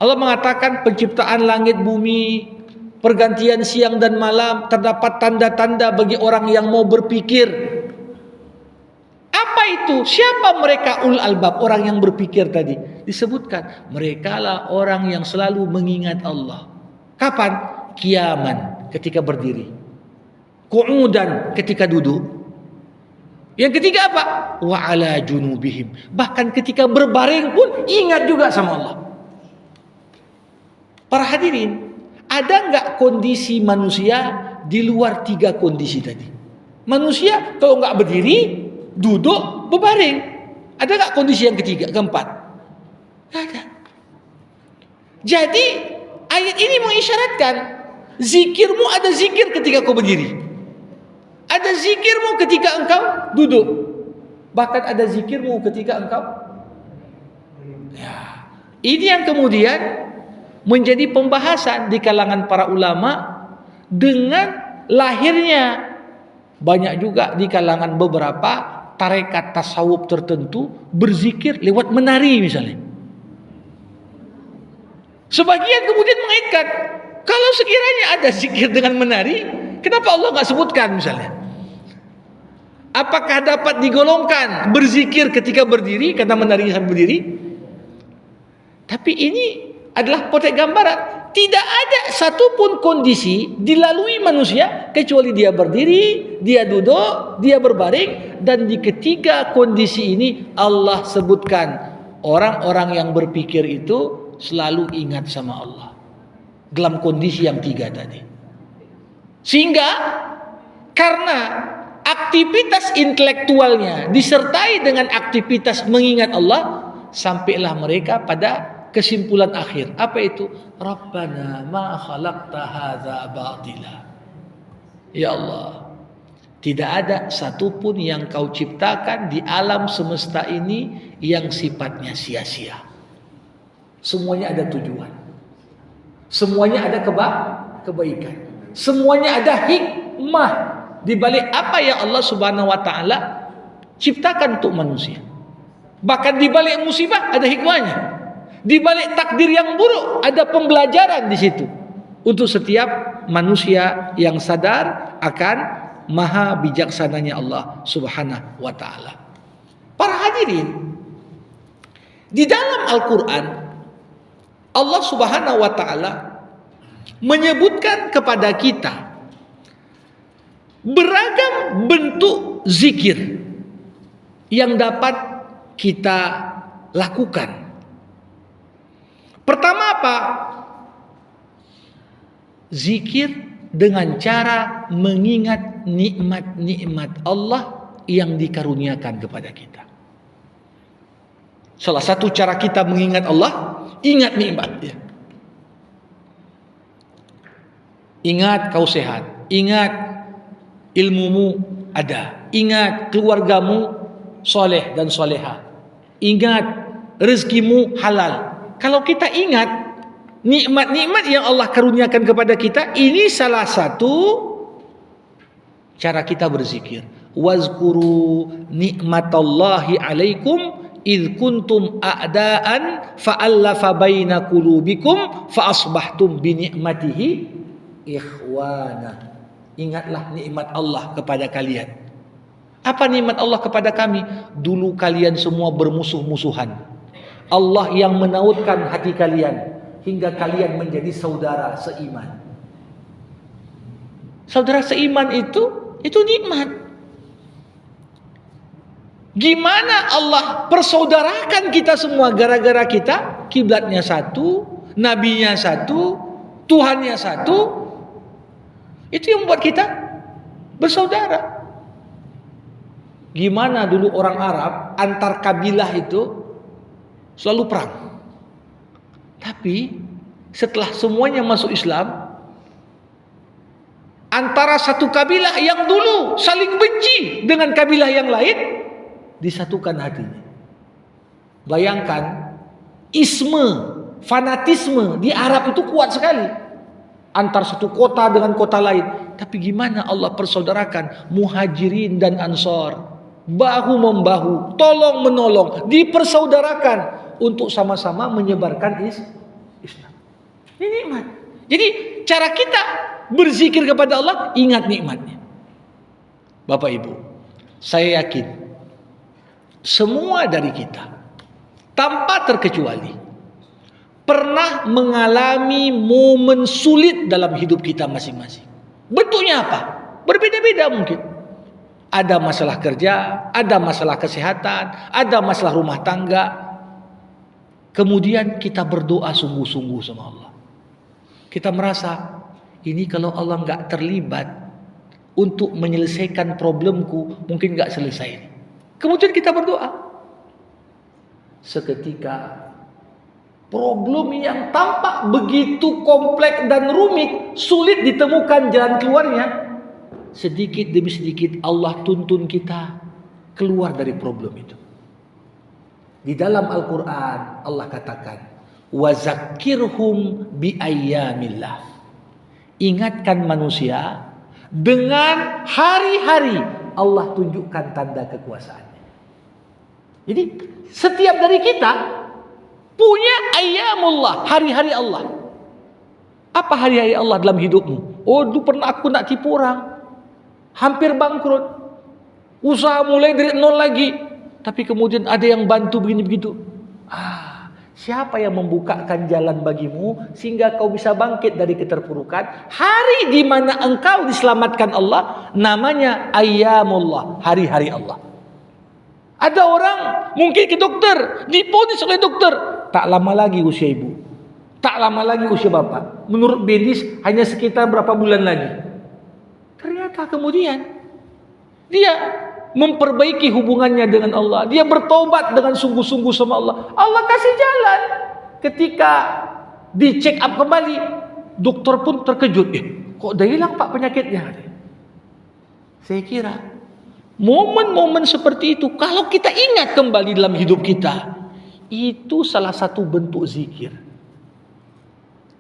Allah mengatakan penciptaan langit bumi, pergantian siang dan malam, terdapat tanda-tanda bagi orang yang mau berpikir. Apa itu? Siapa mereka ulul albab, orang yang berpikir tadi? Disebutkan, merekalah orang yang selalu mengingat Allah. Kapan? Qiyaman, ketika berdiri. Qu'udan, ketika duduk. Yang ketiga apa? Wa ala junubihim. Bahkan ketika berbaring pun ingat juga sama Allah. Para hadirin, ada nggak kondisi manusia di luar 3 kondisi tadi? Manusia kalau nggak berdiri, duduk, berbaring. Ada nggak kondisi yang ketiga, keempat? Nggak ada. Jadi ayat ini mengisyaratkan zikirmu ada zikir ketika kau berdiri, ada zikirmu ketika engkau duduk, bahkan ada zikirmu ketika engkau. Ya, ini yang kemudian menjadi pembahasan di kalangan para ulama dengan lahirnya banyak juga di kalangan beberapa tarekat tasawuf tertentu berzikir lewat menari misalnya. Sebagian kemudian mengaitkan kalau sekiranya ada zikir dengan menari, kenapa Allah nggak sebutkan misalnya? Apakah dapat digolongkan berzikir ketika berdiri karena menari sambil berdiri? Tapi ini adalah potret gambaran. Tidak ada satupun kondisi dilalui manusia kecuali dia berdiri, dia duduk, dia berbaring, dan di ketiga kondisi ini Allah sebutkan orang-orang yang berpikir itu selalu ingat sama Allah dalam kondisi yang 3 tadi. Sehingga karena aktivitas intelektualnya disertai dengan aktivitas mengingat Allah, sampailah mereka pada kesimpulan akhir. Apa itu? Rabbana ma khalaqta hadza batila. Ya Allah, tidak ada satupun yang kau ciptakan di alam semesta ini yang sifatnya sia-sia. Semuanya ada tujuan. Semuanya ada kebaikan. Semuanya ada hikmah di balik apa yang Allah Subhanahu wa taala ciptakan untuk manusia. Bahkan di balik musibah ada hikmahnya. Di balik takdir yang buruk ada pembelajaran di situ untuk setiap manusia yang sadar akan maha bijaksananya Allah Subhanahu wa taala. Para hadirin, di dalam Al-Qur'an Allah Subhanahu wa taala menyebutkan kepada kita beragam bentuk zikir yang dapat kita lakukan. Pertama apa? Zikir dengan cara mengingat nikmat-nikmat Allah yang dikaruniakan kepada kita. Salah satu cara kita mengingat Allah, ingat nikmatnya. Ingat kau sehat, ingat ilmumu ada, ingat keluargamu soleh dan soleha, ingat rezekimu halal. Kalau kita ingat nikmat-nikmat yang Allah karuniakan kepada kita, ini salah satu cara kita berzikir. Wazkuru nikmatallahi alaikum idh kuntum a'daan fa'allafa baina qulubikum fa asbahtum bi ni'matihi ikhwana. Ingatlah nikmat Allah kepada kalian. Apa nikmat Allah kepada kami? Dulu kalian semua bermusuh-musuhan. Allah yang menautkan hati kalian hingga kalian menjadi saudara seiman. Saudara seiman itu nikmat. Gimana Allah persaudarakan kita semua gara-gara kita kiblatnya satu, nabinya satu, Tuhannya satu. Itu yang membuat kita bersaudara. Gimana dulu orang Arab antar kabilah itu selalu perang. Tapi setelah semuanya masuk Islam, antara satu kabilah yang dulu saling benci dengan kabilah yang lain disatukan hatinya. Bayangkan fanatisme di Arab itu kuat sekali. Antar satu kota dengan kota lain. Tapi gimana Allah persaudarakan Muhajirin dan Ansor, bahu membahu, tolong menolong, dipersaudarakan untuk sama-sama menyebarkan Islam. Ini nikmat. Jadi cara kita berzikir kepada Allah, ingat nikmatnya. Bapak Ibu, saya yakin semua dari kita tanpa terkecuali pernah mengalami momen sulit dalam hidup kita masing-masing. Bentuknya apa? Berbeda-beda mungkin. Ada masalah kerja, ada masalah kesehatan, ada masalah rumah tangga. Kemudian kita berdoa sungguh-sungguh sama Allah. Kita merasa, ini kalau Allah nggak terlibat untuk menyelesaikan problemku, mungkin nggak selesai. Kemudian kita berdoa. Seketika problem yang tampak begitu kompleks dan rumit, sulit ditemukan jalan keluarnya, sedikit demi sedikit Allah tuntun kita keluar dari problem itu. Di dalam Al-Quran Allah katakan, wazakirhum biayyamillah. Ingatkan manusia dengan hari-hari Allah tunjukkan tanda kekuasaannya. Jadi setiap dari kita punya ayyamullah, hari-hari Allah. Apa hari-hari Allah dalam hidupmu? Oh, dulu pernah aku nak tipu orang, hampir bangkrut, usaha mulai dari nol lagi, tapi kemudian ada yang bantu begini begitu. Siapa yang membukakan jalan bagimu sehingga kau bisa bangkit dari keterpurukan? Hari di mana engkau diselamatkan Allah, namanya ayyamullah, hari-hari Allah. Ada orang mungkin ke dokter, diponis oleh dokter, tak lama lagi usia ibu, tak lama lagi usia bapak. Menurut medis hanya sekitar berapa bulan lagi. Ternyata kemudian dia memperbaiki hubungannya dengan Allah. Dia bertobat dengan sungguh-sungguh sama Allah. Allah kasih jalan. Ketika di check up kembali, dokter pun terkejut. Kok dah hilang pak penyakitnya? Saya kira momen-momen seperti itu, kalau kita ingat kembali dalam hidup kita, itu salah satu bentuk zikir.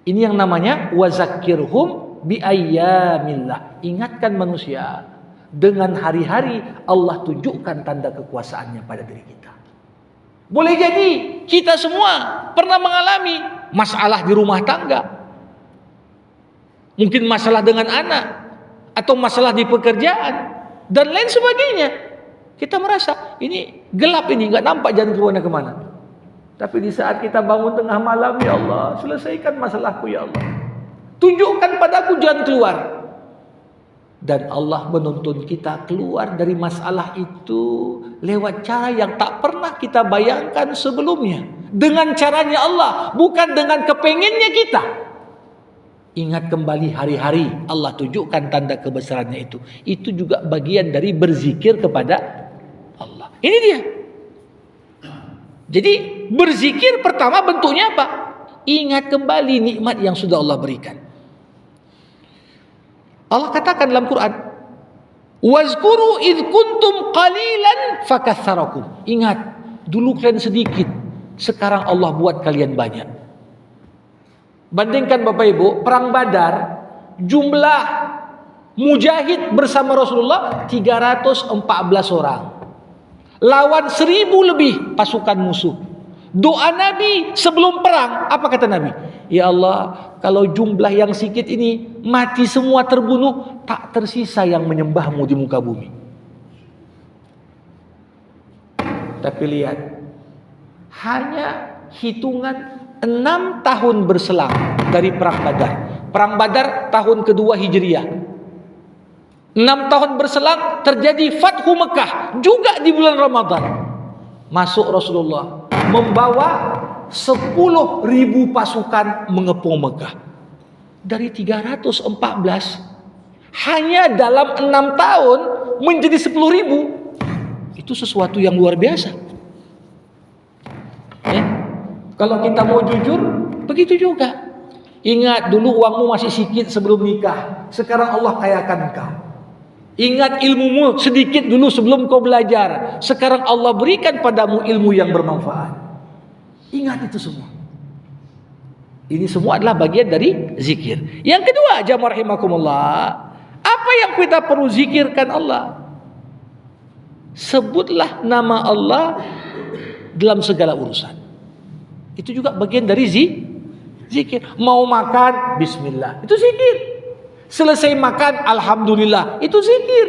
Ini yang namanya wazakirhum biayyamillah. Ingatkan manusia dengan hari-hari Allah tunjukkan tanda kekuasaannya pada diri kita. Boleh jadi kita semua pernah mengalami masalah di rumah tangga, mungkin masalah dengan anak, atau masalah di pekerjaan dan lain sebagainya. Kita merasa ini gelap, ini nggak nampak jalan keluarnya kemana. Tapi di saat kita bangun tengah malam, ya Allah, selesaikan masalahku ya Allah, tunjukkan padaku jalan keluar. Dan Allah menuntun kita keluar dari masalah itu lewat cara yang tak pernah kita bayangkan sebelumnya. Dengan caranya Allah, bukan dengan kepengennya kita. Ingat kembali hari-hari Allah tunjukkan tanda kebesarannya itu. Itu juga bagian dari berzikir kepada Allah. Ini dia. Jadi berzikir pertama bentuknya apa? Ingat kembali nikmat yang sudah Allah berikan. Allah katakan dalam Quran, wazkuru idh kuntum qalilan fakatsarakum. Ingat, dulu kalian sedikit, sekarang Allah buat kalian banyak. Bandingkan Bapak Ibu, perang Badar, jumlah mujahid bersama Rasulullah 314 orang. Lawan 1000 lebih pasukan musuh. Doa Nabi sebelum perang, apa kata Nabi? Ya Allah, kalau jumlah yang sedikit ini mati semua terbunuh, tak tersisa yang menyembahmu di muka bumi. Tapi lihat, hanya hitungan 6 tahun berselang dari Perang Badar. Perang Badar tahun kedua Hijriah. 6 tahun berselang terjadi Fathu Mekah juga di bulan Ramadan. Masuk Rasulullah membawa 10.000 pasukan mengepung Mekah. Dari 314 hanya dalam 6 tahun menjadi 10.000. Itu sesuatu yang luar biasa. Ya. Kalau kita mau jujur, begitu juga. Ingat dulu uangmu masih sedikit sebelum nikah. Sekarang Allah kayakan engkau. Ingat ilmumu sedikit dulu sebelum kau belajar. Sekarang Allah berikan padamu ilmu yang bermanfaat. Ingat itu semua. Ini semua adalah bagian dari zikir. Yang kedua, jamaah rahimakumullah, apa yang kita perlu zikirkan Allah? Sebutlah nama Allah dalam segala urusan. Itu juga bagian dari zikir. Mau makan, bismillah, itu zikir. Selesai makan, alhamdulillah, itu zikir.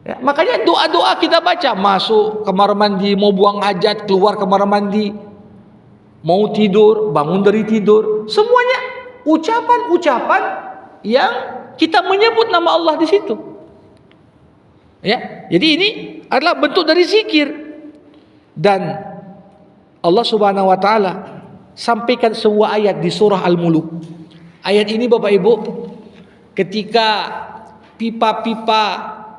Ya, makanya doa-doa kita baca, masuk kamar mandi, mau buang hajat, keluar kamar mandi, mau tidur, bangun dari tidur, semuanya ucapan-ucapan yang kita menyebut nama Allah di situ. Ya, jadi ini adalah bentuk dari zikir. Dan Allah Subhanahu wa taala sampaikan sebuah ayat di surah Al-Mulk. Ayat ini Bapak Ibu, ketika pipa-pipa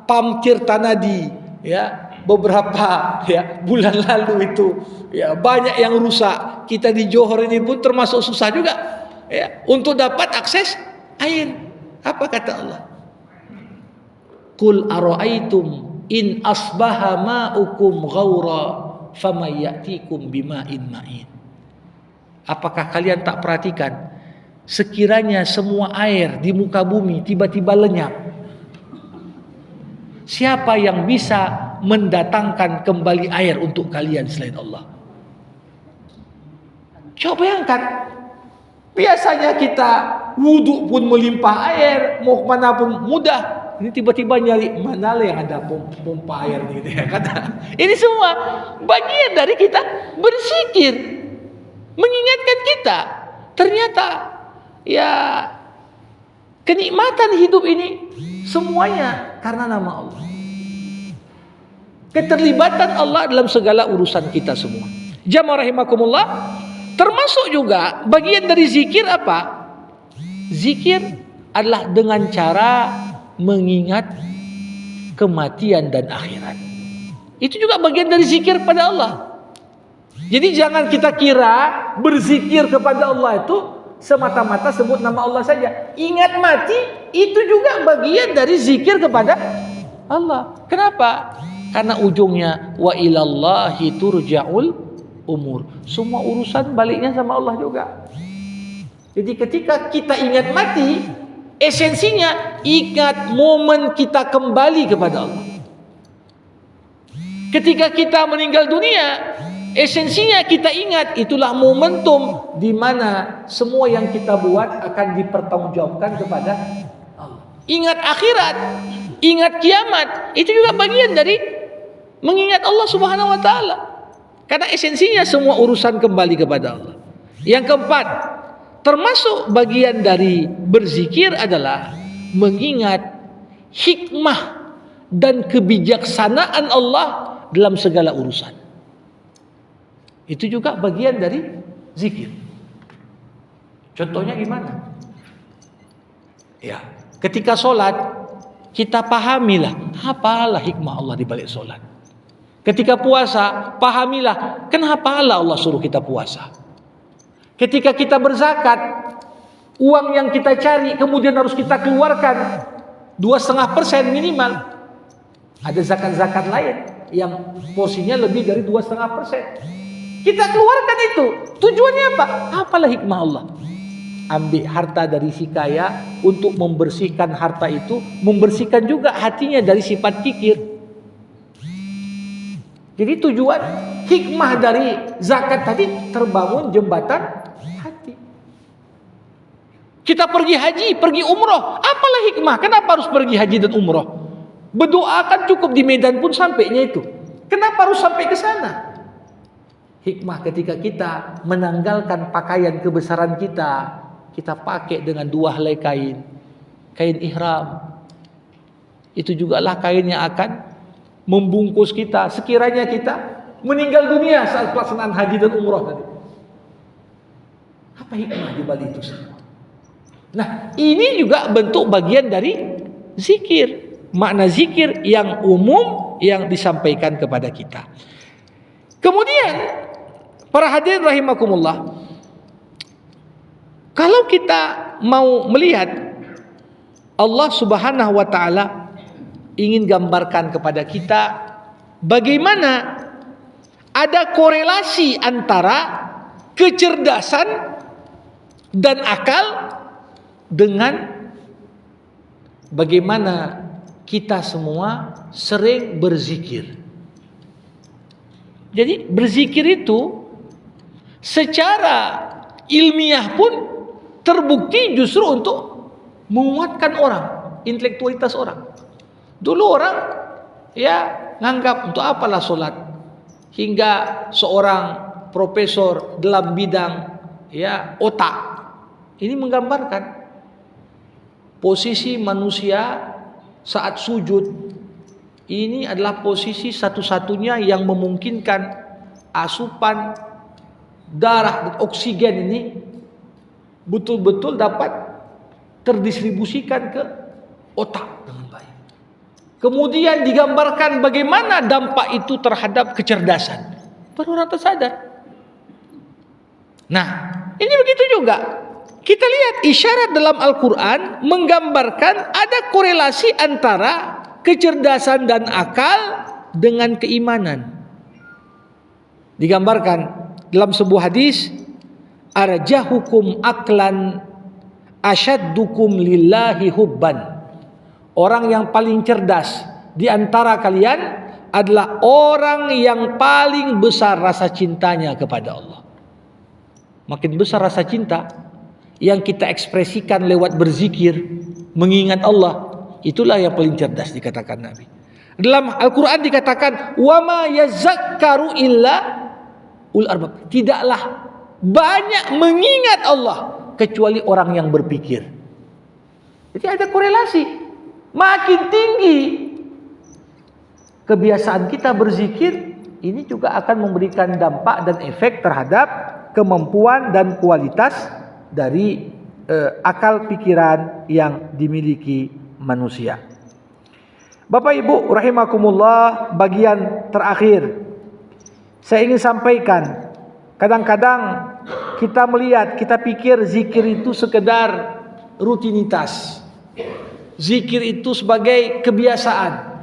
Pam Tirtanadi ya beberapa ya bulan lalu itu ya banyak yang rusak. Kita di Johor ini pun termasuk susah juga ya untuk dapat akses air. Apa kata Allah? Qul ara'aitum in asbaha ma'ukum ghaura famay ya'tikum bima'in ma'in. Apakah kalian tak perhatikan, sekiranya semua air di muka bumi tiba-tiba lenyap, siapa yang bisa mendatangkan kembali air untuk kalian selain Allah? Coba bayangkan, biasanya kita wudhu pun melimpah air, mau kemana pun mudah. Ini tiba-tiba nyari mana lah yang ada pompa air gitu ya kata. Ini semua bagian dari kita berzikir, mengingatkan kita. Ternyata ya kenikmatan hidup ini semuanya karena nama Allah. Keterlibatan Allah dalam segala urusan kita semua. Jamaah rahimakumullah, termasuk juga bagian dari zikir apa? Zikir adalah dengan cara mengingat kematian dan akhirat. Itu juga bagian dari zikir pada Allah. Jadi jangan kita kira berzikir kepada Allah itu semata-mata sebut nama Allah saja. Ingat mati itu juga bagian dari zikir kepada Allah. Kenapa? Karena ujungnya wa ilallahi turja'ul umur. Semua urusan baliknya sama Allah juga. Jadi ketika kita ingat mati, esensinya ingat momen kita kembali kepada Allah. Ketika kita meninggal dunia, esensinya kita ingat itulah momentum di mana semua yang kita buat akan dipertanggungjawabkan kepada Allah. Ingat akhirat, ingat kiamat, itu juga bagian dari mengingat Allah Subhanahu wa taala. Karena esensinya semua urusan kembali kepada Allah. Yang keempat, termasuk bagian dari berzikir adalah mengingat hikmah dan kebijaksanaan Allah dalam segala urusan. Itu juga bagian dari zikir. Contohnya gimana? Ya, ketika sholat kita pahamilah apalah hikmah Allah di balik sholat. Ketika puasa, pahamilah kenapa Allah suruh kita puasa. Ketika kita berzakat, uang yang kita cari kemudian harus kita keluarkan 2,5% minimal. Ada zakat-zakat lain yang porsinya lebih dari 2,5%. Kita keluarkan itu. Tujuannya apa? Apalah hikmah Allah? Ambil harta dari si kaya untuk membersihkan harta itu, membersihkan juga hatinya dari sifat kikir. Jadi tujuan hikmah dari zakat tadi terbangun jembatan hati. Kita pergi haji, pergi umroh, apalah hikmah? Kenapa harus pergi haji dan umroh? Berdoa kan cukup di Medan pun sampainya itu. Kenapa harus sampai ke sana? Hikmah ketika kita menanggalkan pakaian kebesaran kita, kita pakai dengan 2 helai kain, kain ihram. Itu jugalah kain yang akan membungkus kita sekiranya kita meninggal dunia saat pelaksanaan haji dan umroh tadi. Apa hikmah di balik itu semua? Nah, ini juga bentuk bagian dari zikir. Makna zikir yang umum yang disampaikan kepada kita. Kemudian, para hadirin rahimakumullah, kalau kita mau melihat Allah Subhanahu wa taala ingin gambarkan kepada kita bagaimana ada korelasi antara kecerdasan dan akal dengan bagaimana kita semua sering berzikir. Jadi berzikir itu secara ilmiah pun terbukti justru untuk menguatkan orang, intelektualitas orang. Dulu orang nganggap untuk apalah solat, hingga seorang profesor dalam bidang otak ini menggambarkan posisi manusia saat sujud ini adalah posisi satu-satunya yang memungkinkan asupan darah dan oksigen ini betul-betul dapat terdistribusikan ke otak dengan baik. Kemudian digambarkan bagaimana dampak itu terhadap kecerdasan. Baru orang tersadar. Nah, ini begitu juga. Kita lihat isyarat dalam Al-Quran menggambarkan ada korelasi antara kecerdasan dan akal dengan keimanan. Digambarkan dalam sebuah hadis, arjahukum aklan asyaddukum lillahi hubban. Orang yang paling cerdas di antara kalian adalah orang yang paling besar rasa cintanya kepada Allah. Makin besar rasa cinta yang kita ekspresikan lewat berzikir, mengingat Allah, itulah yang paling cerdas dikatakan Nabi. Dalam Al-Quran dikatakan, wa ma yazakkaru illa ul arbab. Tidaklah banyak mengingat Allah kecuali orang yang berpikir. Jadi ada korelasi. Makin tinggi kebiasaan kita berzikir, ini juga akan memberikan dampak dan efek terhadap kemampuan dan kualitas dari akal pikiran yang dimiliki manusia. Bapak Ibu rahimakumullah, bagian terakhir saya ingin sampaikan, kadang-kadang kita melihat, kita pikir zikir itu sekedar rutinitas, zikir itu sebagai kebiasaan.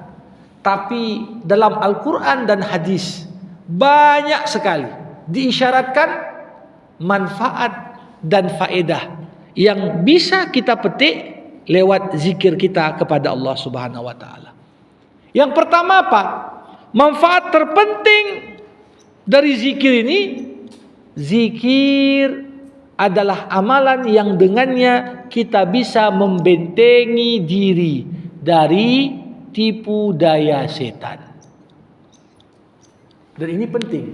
Tapi dalam Al-Quran dan hadis banyak sekali diisyaratkan manfaat dan faedah yang bisa kita petik lewat zikir kita kepada Allah Subhanahu wa taala. Yang pertama apa? Manfaat terpenting dari zikir ini, zikir adalah amalan yang dengannya kita bisa membentengi diri dari tipu daya setan. Dan ini penting,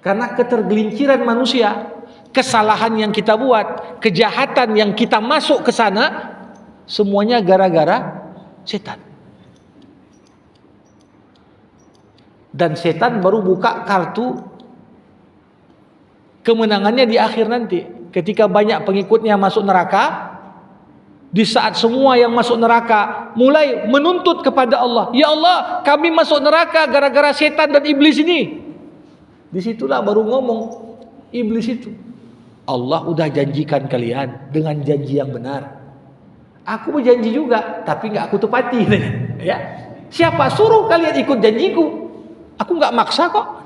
karena ketergelinciran manusia, kesalahan yang kita buat, kejahatan yang kita masuk ke sana, semuanya gara-gara setan. Dan setan baru buka kartu kemenangannya di akhir nanti. Ketika banyak pengikutnya masuk neraka, di saat semua yang masuk neraka mulai menuntut kepada Allah, ya Allah, kami masuk neraka gara-gara setan dan iblis ini. Disitulah baru ngomong iblis itu, Allah udah janjikan kalian dengan janji yang benar. Aku berjanji juga, tapi nggak aku tepati. Ya, siapa suruh kalian ikut janjiku? Aku nggak maksa kok.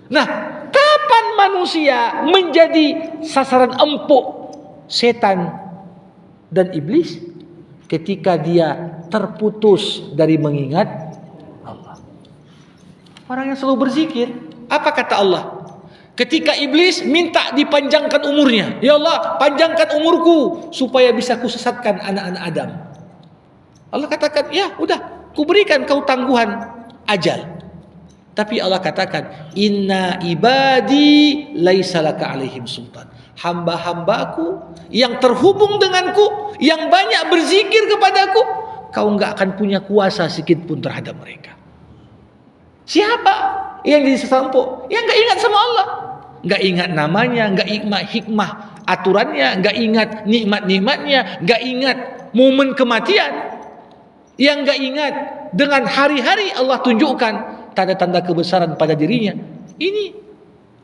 Nah, kapan manusia menjadi sasaran empuk setan dan iblis? Ketika dia terputus dari mengingat Orang yang selalu berzikir. Apa kata Allah? Ketika iblis minta dipanjangkan umurnya, ya Allah, panjangkan umurku supaya bisa kusesatkan anak-anak Adam. Allah katakan, ya udah, kuberikan kau tangguhan ajal. Tapi Allah katakan, inna ibadi laisa laka alaihim sultan. Hamba-hambaku yang terhubung denganku, yang banyak berzikir kepadaku, kau enggak akan punya kuasa sedikit pun terhadap mereka. Siapa yang jadi sesampo? Yang enggak ingat sama Allah, enggak ingat namanya, enggak ingat hikmah aturannya, enggak ingat nikmat-nikmatnya, enggak ingat momen kematian, yang enggak ingat dengan hari-hari Allah tunjukkan tanda-tanda kebesaran pada dirinya. Ini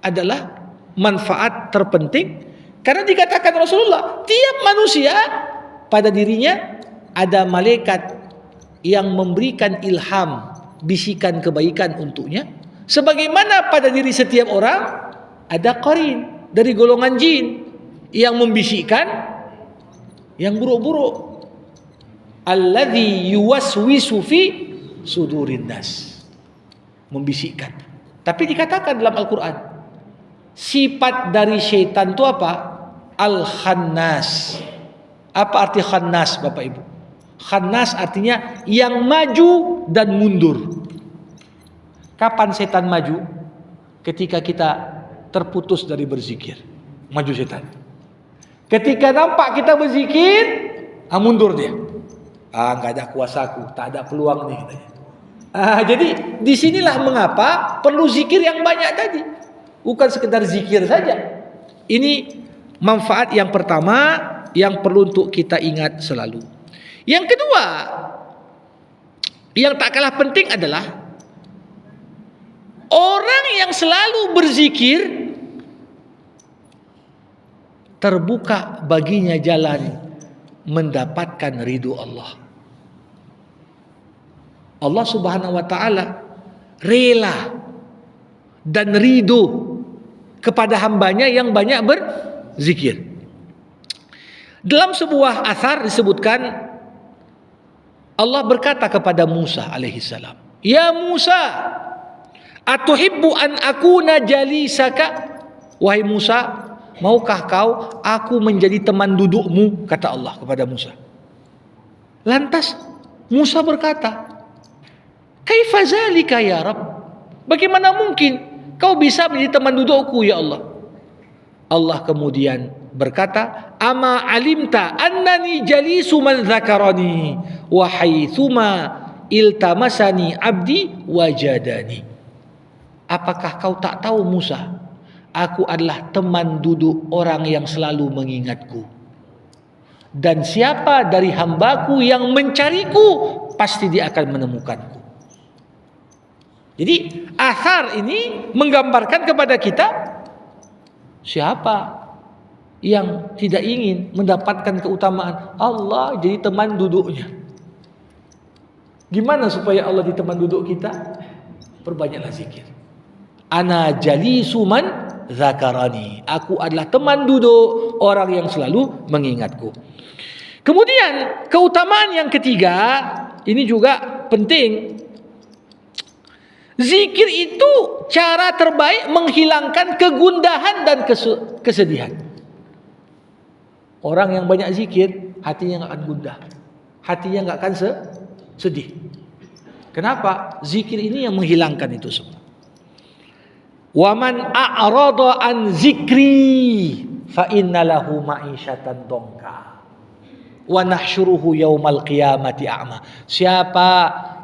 adalah manfaat terpenting, karena dikatakan Rasulullah, tiap manusia pada dirinya ada malaikat yang memberikan ilham, bisikan kebaikan untuknya, sebagaimana pada diri setiap orang ada qarin dari golongan jin yang membisikkan yang buruk-buruk. Alladzi yuwaswisu fi sudurin nas, membisikkan. Tapi dikatakan dalam Al-Quran, sifat dari syaitan itu apa? Al-Khannas. Apa arti Khannas, Bapak Ibu? Khannas artinya yang maju dan mundur. Kapan setan maju? Ketika kita terputus dari berzikir, maju setan. Ketika nampak kita berzikir, mundur dia. Nggak ada kuasaku, tak ada peluang nih katanya. Jadi disinilah mengapa perlu zikir yang banyak tadi. Bukan sekedar zikir saja. Ini manfaat yang pertama yang perlu untuk kita ingat selalu. Yang kedua, yang tak kalah penting adalah orang yang selalu berzikir, terbuka baginya jalan mendapatkan ridho Allah. Allah Subhanahu wa taala rela dan ridho kepada hambanya yang banyak berzikir. Dalam sebuah athar disebutkan, Allah berkata kepada Musa alaihissalam, ya Musa, atuhibbu an akuna jalisaka? Wahai Musa, maukah kau aku menjadi teman dudukmu? Kata Allah kepada Musa. Lantas Musa berkata, kaifa zalika ya Rabb? Bagaimana mungkin kau bisa menjadi teman dudukku ya Allah? Allah kemudian berkata, ama alimta annani jalisu man dzakarani wa haitsuma iltamasani abdi wajadani. Apakah kau tak tahu Musa, aku adalah teman duduk orang yang selalu mengingatku, dan siapa dari hambaku yang mencariku pasti dia akan menemukanku. Jadi athar ini menggambarkan kepada kita, siapa yang tidak ingin mendapatkan keutamaan Allah jadi teman duduknya. Gimana supaya Allah jadi teman duduk kita? Perbanyaklah zikir. Ana jalisu man zakarani, aku adalah teman duduk orang yang selalu mengingatku. Kemudian keutamaan yang ketiga, ini juga penting. Zikir itu cara terbaik menghilangkan kegundahan dan kesedihan. Orang yang banyak zikir, hatinya nggak akan gundah, hatinya nggak akan sedih. Kenapa? Zikir ini yang menghilangkan itu semua. Waman a'rada an zikri fa innalahu ma'isyatan dongka wa nahsyuruhu yaumal qiyamati a'ma. Siapa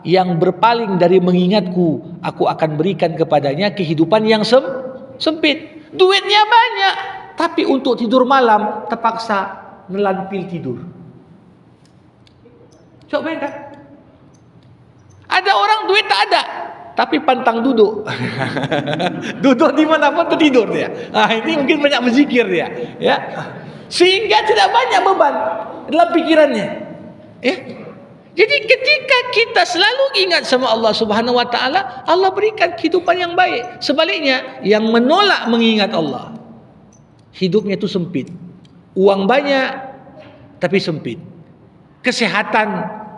yang berpaling dari mengingatku, aku akan berikan kepadanya kehidupan yang sempit. Duitnya banyak, tapi untuk tidur malam terpaksa nelan pil tidur. Coba bayangkan. Ada orang duit tak ada, tapi pantang duduk. Duduk di mana pun tertidur dia. Ini mungkin banyak berzikir dia, ya. Sehingga tidak banyak beban dalam pikirannya. Ya. Jadi ketika kita selalu ingat sama Allah Subhanahu wa taala, Allah berikan kehidupan yang baik. Sebaliknya, yang menolak mengingat Allah, hidupnya itu sempit. Uang banyak tapi sempit. Kesehatan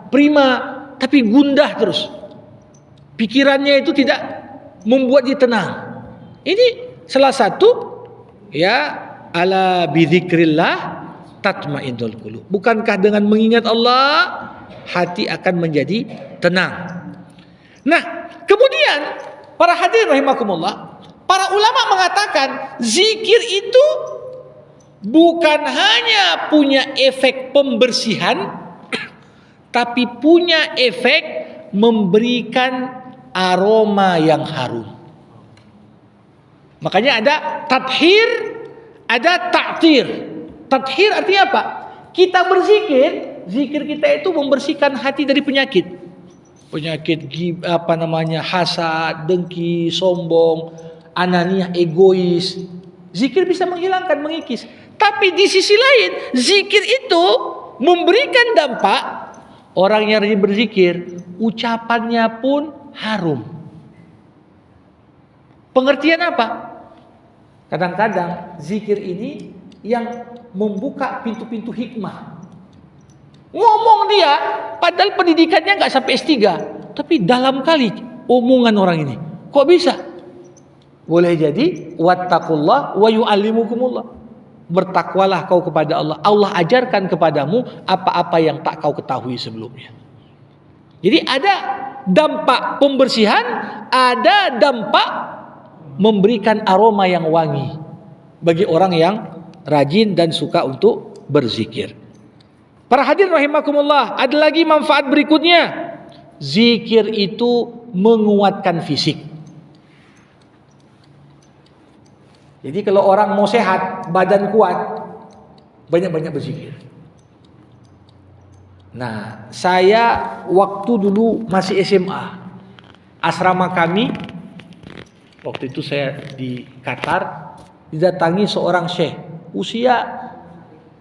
prima tapi gundah terus. Pikirannya itu tidak membuat dia tenang. Ini salah satu ya, ala bidzikrillah tatmainnul qulub. Bukankah dengan mengingat Allah hati akan menjadi tenang? Nah, kemudian para hadirin rahimakumullah, para ulama mengatakan zikir itu bukan hanya punya efek pembersihan, tapi punya efek memberikan aroma yang harum. Makanya ada tathir, ada ta'tir. Tathir artinya apa? Kita berzikir, zikir kita itu membersihkan hati dari penyakit. Penyakit hasad, dengki, sombong, ananiah, egois. Zikir bisa menghilangkan, mengikis. Tapi di sisi lain, zikir itu memberikan dampak. Orang yang rajin berzikir, ucapannya pun harum. Pengertian apa? Kadang-kadang zikir ini yang membuka pintu-pintu hikmah. Ngomong dia, padahal pendidikannya nggak sampai S3, tapi dalam kali omongan orang ini. Kok bisa? Boleh jadi wattaqullah wa yu'allimukumullah. Bertakwalah kau kepada Allah. Allah ajarkan kepadamu apa-apa yang tak kau ketahui sebelumnya. Jadi ada dampak pembersihan, ada dampak memberikan aroma yang wangi bagi orang yang rajin dan suka untuk berzikir. Para hadirin rahimakumullah, ada lagi manfaat berikutnya. Zikir itu menguatkan fisik. Jadi kalau orang mau sehat, badan kuat, banyak-banyak berzikir. Nah, saya waktu dulu masih SMA, asrama kami, waktu itu saya di Qatar, didatangi seorang syekh,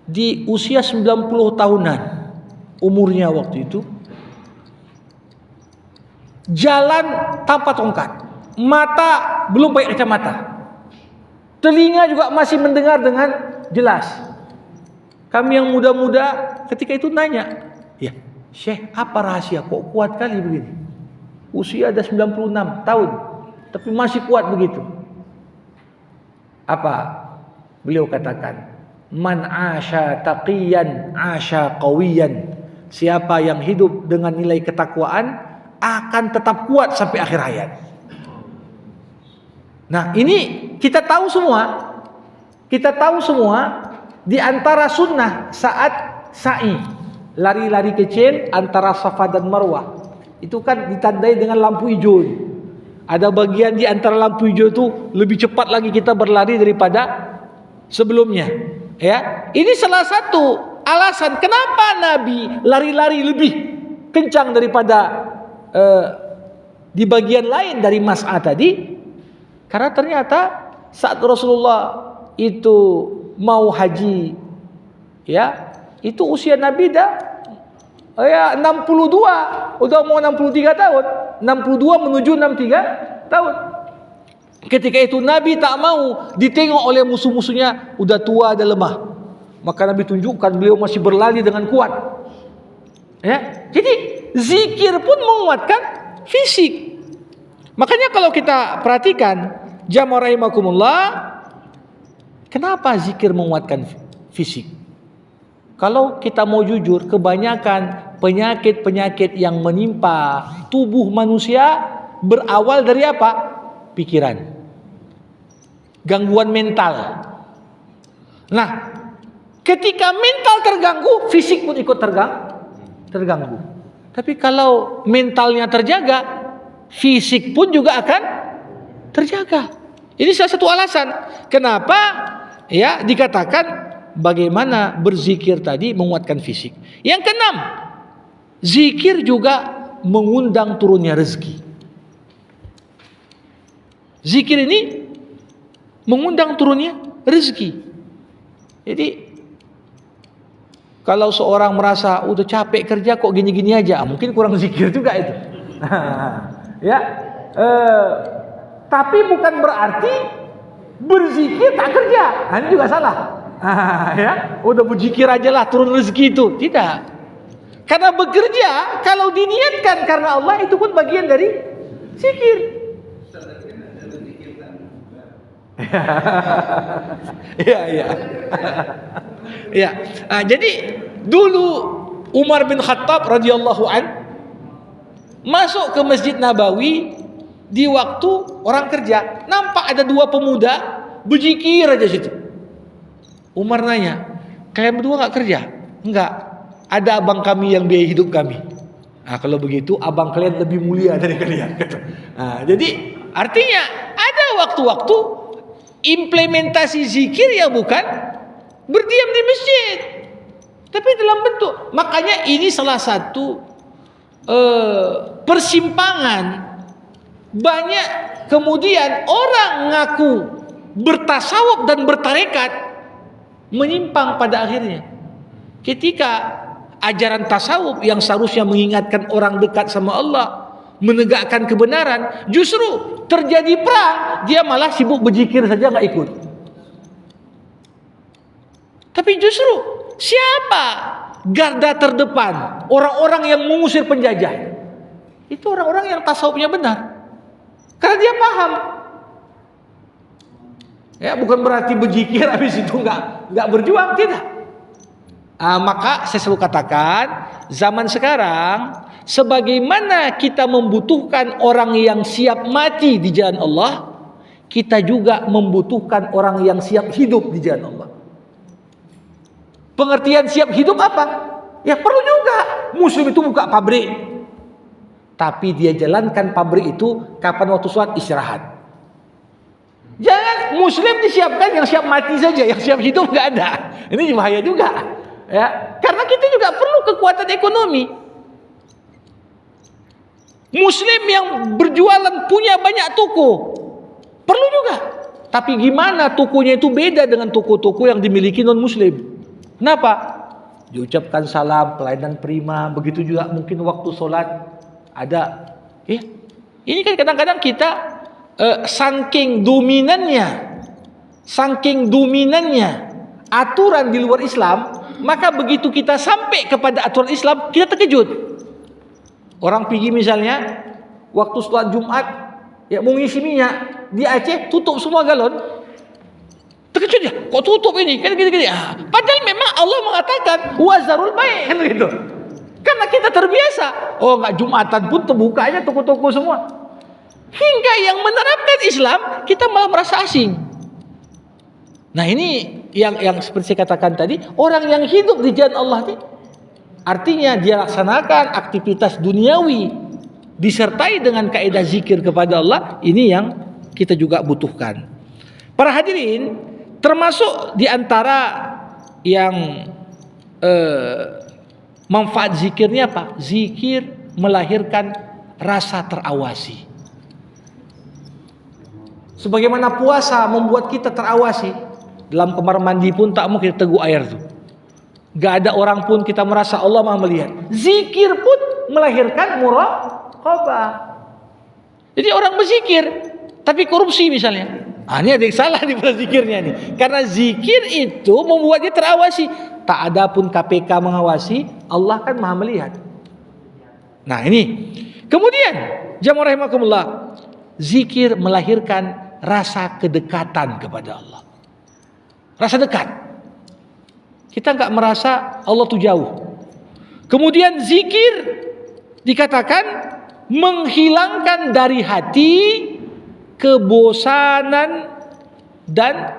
di usia 90 tahunan umurnya waktu itu, jalan tanpa tongkat, mata belum pakai kacamata, telinga juga masih mendengar dengan jelas. Kami yang muda-muda ketika itu nanya, ya Syekh, apa rahasia kok kuat kali begini? Usia ada 96 tahun tapi masih kuat begitu. Apa beliau katakan? Man asya taqiyan asya qawiyan. Siapa yang hidup dengan nilai ketakwaan akan tetap kuat sampai akhir hayat. Nah, ini kita tahu semua. Kita tahu semua di antara sunnah saat sa'i, lari-lari kecil antara Safa dan Marwah. Itu kan ditandai dengan lampu hijau. Ada bagian di antara lampu hijau itu lebih cepat lagi kita berlari daripada sebelumnya. Ya, ini salah satu alasan kenapa Nabi lari-lari lebih kencang daripada di bagian lain dari mas'a tadi. Karena ternyata saat Rasulullah itu mau haji, ya, itu usia Nabi dah 62, udah mau 63 tahun, 62 menuju 63 tahun. Ketika itu Nabi tak mau ditengok oleh musuh-musuhnya, udah tua, udah lemah. Maka Nabi tunjukkan beliau masih berlari dengan kuat. Ya, jadi zikir pun menguatkan fisik. Makanya kalau kita perhatikan, jamaah rahimakumullah, kenapa zikir menguatkan fisik? Kalau kita mau jujur, kebanyakan penyakit-penyakit yang menimpa tubuh manusia berawal dari apa? Pikiran, gangguan mental. Nah, ketika mental terganggu, fisik pun ikut terganggu. Tapi kalau mentalnya terjaga, fisik pun juga akan terjaga. Ini salah satu alasan kenapa ya dikatakan bagaimana berzikir tadi menguatkan fisik. Yang keenam, zikir juga mengundang turunnya rezeki. Zikir ini mengundang turunnya rezeki. Jadi kalau seorang merasa udah capek kerja kok gini-gini aja, mungkin kurang zikir juga itu. Ya, tapi bukan berarti berzikir tak kerja. Ini juga salah. Ya, udah berzikir aja lah turun rezeki itu. Tidak. Karena bekerja kalau diniatkan karena Allah itu pun bagian dari zikir. Iya, iya. Ya. Jadi dulu Umar bin Khattab radhiyallahu an masuk ke Masjid Nabawi di waktu orang kerja. Nampak ada dua pemuda berzikir aja situ. Umar nanya, "Kalian berdua nggak kerja?" "Enggak. Ada abang kami yang biaya hidup kami." Kalau begitu abang kalian lebih mulia dari kalian. Jadi artinya ada waktu-waktu implementasi zikir yang bukan berdiam di masjid, tapi dalam bentuk. Makanya ini salah satu persimpangan. Banyak kemudian orang ngaku bertasawuf dan bertarekat menyimpang pada akhirnya. Ketika ajaran tasawuf yang seharusnya mengingatkan orang dekat sama Allah, menegakkan kebenaran, justru terjadi perang, dia malah sibuk berzikir saja, nggak ikut. Tapi justru siapa garda terdepan, orang-orang yang mengusir penjajah? Itu orang-orang yang tasawufnya benar, karena dia paham. Ya, bukan berarti berzikir habis itu nggak berjuang, tidak. Maka saya selalu katakan, zaman sekarang sebagaimana kita membutuhkan orang yang siap mati di jalan Allah, kita juga membutuhkan orang yang siap hidup di jalan Allah. Pengertian siap hidup apa? Ya perlu juga muslim itu buka pabrik, tapi dia jalankan pabrik itu kapan waktu sholat istirahat. Jangan muslim disiapkan yang siap mati saja, yang siap hidup nggak ada. Ini bahaya juga. Ya, karena kita juga perlu kekuatan ekonomi. Muslim yang berjualan punya banyak toko perlu juga. Tapi gimana tokonya itu beda dengan toko-toko yang dimiliki non muslim? Kenapa? Diucapkan salam, pelayanan prima, begitu juga mungkin waktu sholat ada. Ini kan kadang-kadang kita saking dominannya aturan di luar Islam, maka begitu kita sampai kepada aturan Islam, kita terkejut. Orang pergi misalnya waktu sholat Jumat, ya mau ngisi minyak di Aceh, tutup semua galon. Terkejut ya, kok tutup ini? Kan gini-gini. Padahal memang Allah mengatakan wazarul bai', kan gitu. Karena kita terbiasa. Oh, enggak, Jumatan pun terbukanya toko-toko semua. Hingga yang menerapkan Islam, kita malah merasa asing. Nah, ini yang seperti saya katakan tadi, orang yang hidup di jalan Allah ini, artinya dia laksanakan aktivitas duniawi disertai dengan kaidah zikir kepada Allah. Ini yang kita juga butuhkan. Para hadirin, termasuk di antara yang manfaat zikirnya apa? Zikir melahirkan rasa terawasi. Sebagaimana puasa membuat kita terawasi. Dalam kamar mandi pun tak mau kita teguk air tu. Gak ada orang pun kita merasa Allah Maha melihat. Zikir pun melahirkan muraqabah. Jadi orang berzikir tapi korupsi misalnya. Ini ada yang salah di zikirnya nih. Karena zikir itu membuat dia terawasi. Tak ada pun KPK mengawasi, Allah kan Maha melihat. Nah, ini. Kemudian, jamaah rahimakumullah, zikir melahirkan rasa kedekatan kepada Allah. Rasa dekat. Kita enggak merasa Allah itu jauh. Kemudian zikir dikatakan menghilangkan dari hati kebosanan dan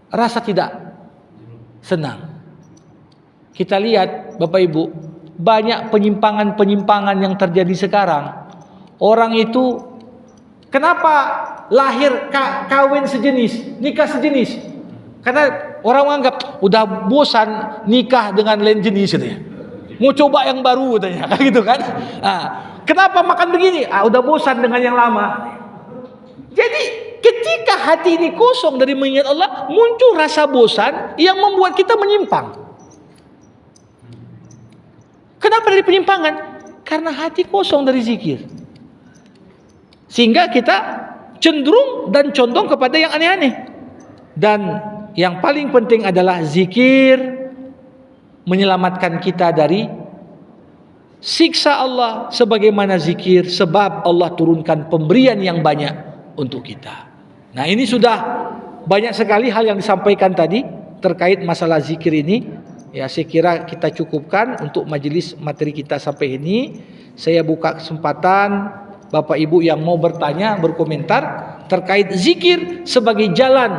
rasa tidak senang. Kita lihat Bapak Ibu, banyak penyimpangan-penyimpangan yang terjadi sekarang. Orang itu kenapa lahir kawin sejenis, nikah sejenis? Karena orang menganggap udah bosan nikah dengan lain jenis gitu ya. Mau coba yang baru katanya, kan gitu kan? Kenapa makan begini? Udah bosan dengan yang lama. Jadi ketika hati ini kosong dari mengingat Allah, muncul rasa bosan yang membuat kita menyimpang. Kenapa dari penyimpangan? Karena hati kosong dari zikir. Sehingga kita cenderung dan condong kepada yang aneh-aneh. Dan yang paling penting adalah zikir menyelamatkan kita dari siksa Allah, sebagaimana zikir sebab Allah turunkan pemberian yang banyak untuk kita. Nah, ini sudah banyak sekali hal yang disampaikan tadi terkait masalah zikir ini. Ya, saya kira kita cukupkan untuk majelis materi kita sampai ini. Saya buka kesempatan Bapak Ibu yang mau bertanya, berkomentar terkait zikir sebagai jalan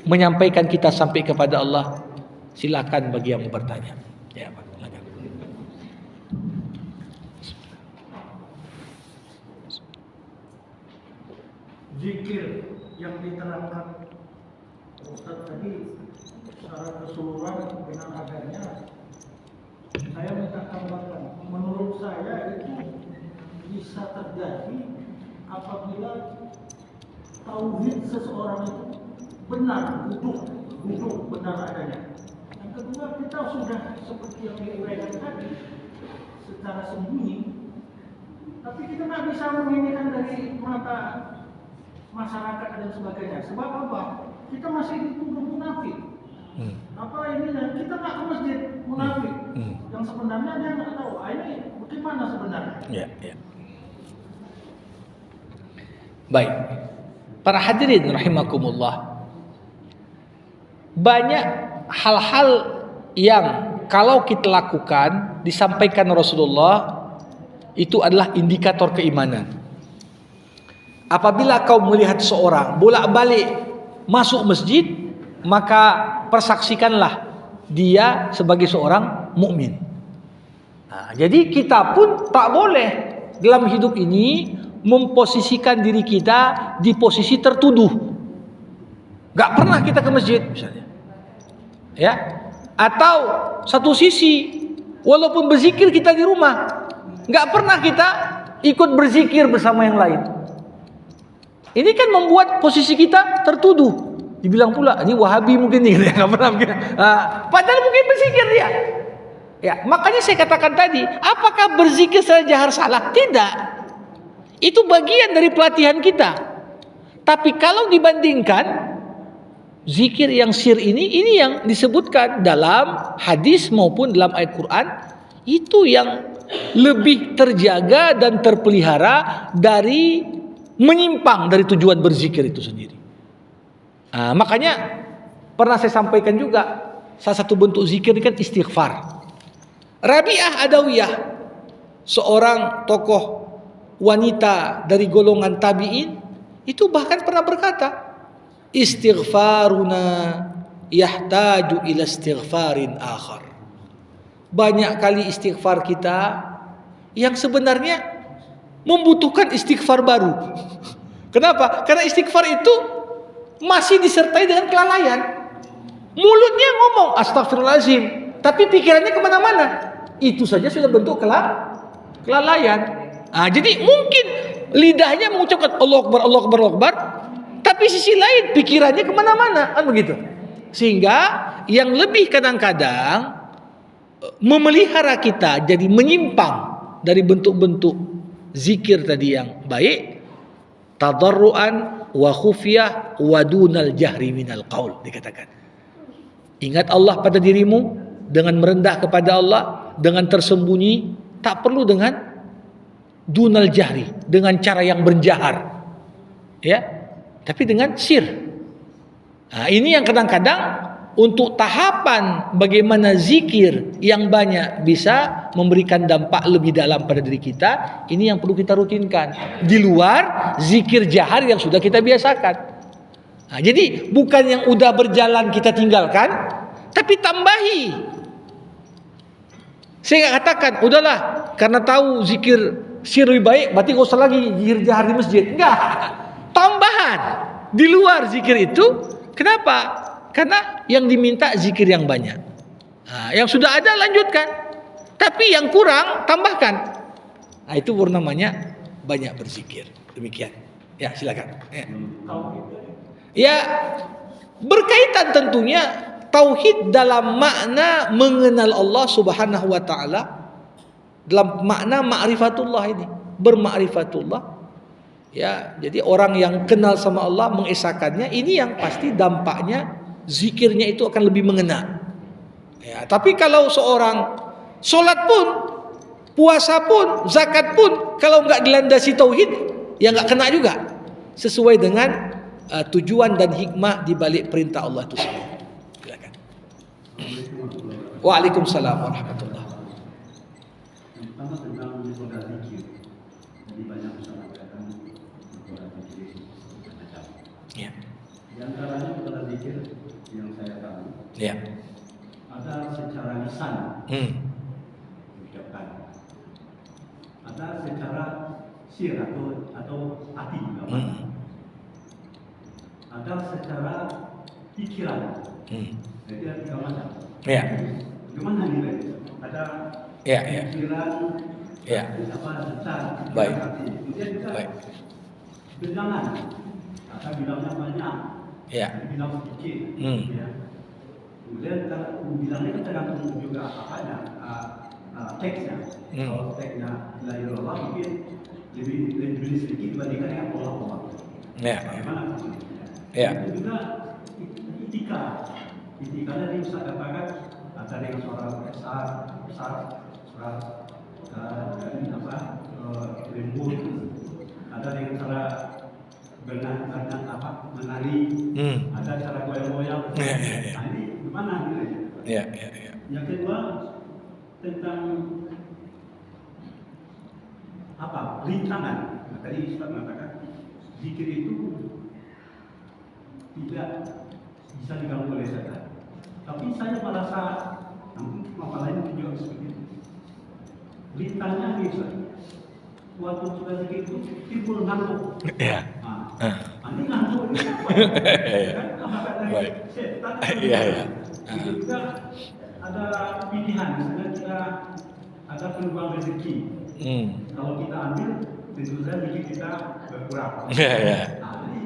menyampaikan kita sampai kepada Allah. Silakan bagi yang mau bertanya. Ya, Pak. Zikir yang diterangkan Ustaz tadi secara keseluruhan dengan adanya, saya minta tambahkan, menurut saya itu bisa terjadi apabila tauhid seseorang itu benar, duduk benar adanya. Yang kedua, kita sudah seperti yang diuraikan tadi secara sembunyi, tapi kita nggak bisa menginginkan dari mata masyarakat dan sebagainya. Sebab apa? Kita masih dituduh munafik. Apa ini? Kita nggak ke masjid, munafik. Yang sebenarnya dia nggak tahu. Ini bagaimana sebenarnya? Ya, ya. Baik, para hadirin rahimakumullah. Banyak hal-hal yang kalau kita lakukan disampaikan Rasulullah itu adalah indikator keimanan. Apabila kau melihat seorang bolak-balik masuk masjid, maka persaksikanlah dia sebagai seorang mukmin. Nah, jadi kita pun tak boleh dalam hidup ini memposisikan diri kita di posisi tertuduh. Gak pernah kita ke masjid misalnya, ya. Atau satu sisi, walaupun berzikir kita di rumah, gak pernah kita ikut berzikir bersama yang lain. Ini kan membuat posisi kita tertuduh. Dibilang pula, ini Wahabi mungkin nih, nggak pernah mungkin. Padahal mungkin berzikir dia. Ya, makanya saya katakan tadi, apakah berzikir secara jahar salah? Tidak. Itu bagian dari pelatihan kita. Tapi kalau dibandingkan zikir yang sir ini yang disebutkan dalam hadis maupun dalam ayat Quran, itu yang lebih terjaga dan terpelihara dari menyimpang dari tujuan berzikir itu sendiri. Nah, makanya pernah saya sampaikan juga, salah satu bentuk zikir ini kan istighfar. Rabi'ah Adawiyah, seorang tokoh wanita dari golongan tabi'in, itu bahkan pernah berkata, istighfaruna yahtaju ila istighfarin akhar. Banyak kali istighfar kita yang sebenarnya membutuhkan istighfar baru. Kenapa? Karena istighfar itu masih disertai dengan kelalaian. Mulutnya ngomong astagfirullahaladzim, tapi pikirannya kemana-mana. Itu saja sudah bentuk kelalaian. Nah, jadi mungkin lidahnya mengucapkan Allah Akbar, Allah Akbar, Allah Akbar, tapi sisi lain pikirannya kemana-mana, kan begitu. Sehingga yang lebih kadang-kadang memelihara kita jadi menyimpang dari bentuk-bentuk zikir tadi yang baik, tadarruan wa khufyah wa dunal jahri minal qaul, dikatakan. Ingat Allah pada dirimu dengan merendah kepada Allah, dengan tersembunyi, tak perlu dengan dunal jahri, dengan cara yang berjahar. Ya, tapi dengan sir. Nah, ini yang kadang-kadang untuk tahapan bagaimana zikir yang banyak bisa memberikan dampak lebih dalam pada diri kita, ini yang perlu kita rutinkan di luar zikir jahar yang sudah kita biasakan. Nah, jadi bukan yang udah berjalan kita tinggalkan, tapi tambahi. Saya nggak katakan udahlah karena tahu zikir sir lebih baik berarti nggak usah lagi zikir jahar di masjid. Enggak, tambahan di luar zikir itu. Kenapa? Karena yang diminta zikir yang banyak. Nah, yang sudah ada lanjutkan. Tapi yang kurang tambahkan. Nah, itu namanya banyak berzikir. Demikian. Ya, silakan. Ya, berkaitan tentunya tauhid dalam makna mengenal Allah Subhanahu wa taala, dalam makna ma'rifatullah ini, berma'rifatullah. Ya, jadi orang yang kenal sama Allah, mengesakannya, ini yang pasti dampaknya zikirnya itu akan lebih mengena. Ya, tapi kalau seorang sholat pun, puasa pun, zakat pun, kalau nggak dilandasi tauhid, ya nggak kena juga. Sesuai dengan tujuan dan hikmah di balik perintah Allah itu sendiri. Silakan. Waalaikumsalam warahmatullahi wabarakatuh. Yang pertama tentang metode zikir. Jadi banyak usaha mengatakan metode zikir macam. Ya. Di antaranya metode zikir yang saya tahu Ya. ada secara lisan Hmm. diucapkan, ada secara sir atau hati juga, Hmm. ada secara pikiran. Jadi ada tiga macam. Ya. Gimana nilai? Ada Ya, ya. pikiran, Ya. apa lisan, Baik. hati. Kemudian juga Baik. bilangan. Ada bilangnya banyak. Ya. Ada bilang sedikit. Hmm. Ya. Kemudian kalau bilangnya kan tergantung juga apanya, teksnya. Hmm. Kalau teksnya la ilaha illallah mungkin lebih sedikit dibandingkan dengan Allah. Ya. Bagaimana? Ya. Itu juga etika. Etikanya dia bisa katakan ada dengan suara besar, suara lembut, ada dengan cara menari, ada cara goyang-goyang. Ya, ya, ya. Nah, ini gimana nilainya? Ya, ya, ya. Yang kedua tentang rintangan. Nah, tadi Ustaz mengatakan zikir itu tidak bisa diganggu oleh setan. Tapi saya merasa masalah ini juga seperti itu. Rintangannya bisa. Waktu sudah zikir itu timbul ngantuk. Ya. Ini ngantuk ini apa? Kan apakah dari setan? Iya, iya. Itu juga ada pilihan. Misalnya kita ada peluang rezeki. Kalau kita ambil, tentu saja rezeki kita berkurang. Iya, iya. Nah, jadi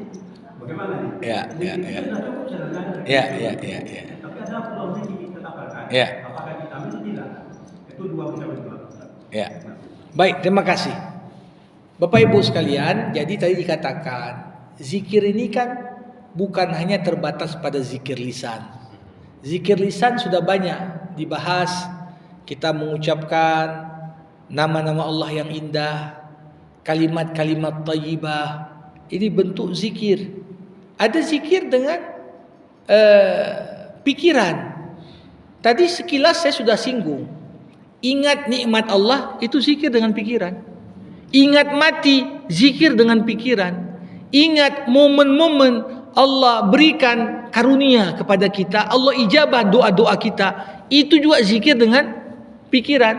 bagaimana nih? Ya, ya, Rezeki ya. kita sudah cukup sebenarnya. Ya, ya, ya, ya. Tapi ada peluang rezeki kita dapatkan. Ya. Apakah kita ambil atau tidak? Itu dua kita berdua. Ya. Baik, terima kasih. Bapak Ibu sekalian, jadi tadi dikatakan zikir ini kan bukan hanya terbatas pada zikir lisan. Zikir lisan sudah banyak dibahas. Kita mengucapkan nama-nama Allah yang indah, kalimat-kalimat thayyibah. Ini bentuk zikir. Ada zikir dengan pikiran. Tadi sekilas saya sudah singgung. Ingat nikmat Allah, itu zikir dengan pikiran. Ingat mati, zikir dengan pikiran. Ingat momen-momen Allah berikan karunia kepada kita, Allah ijabah doa-doa kita, itu juga zikir dengan pikiran.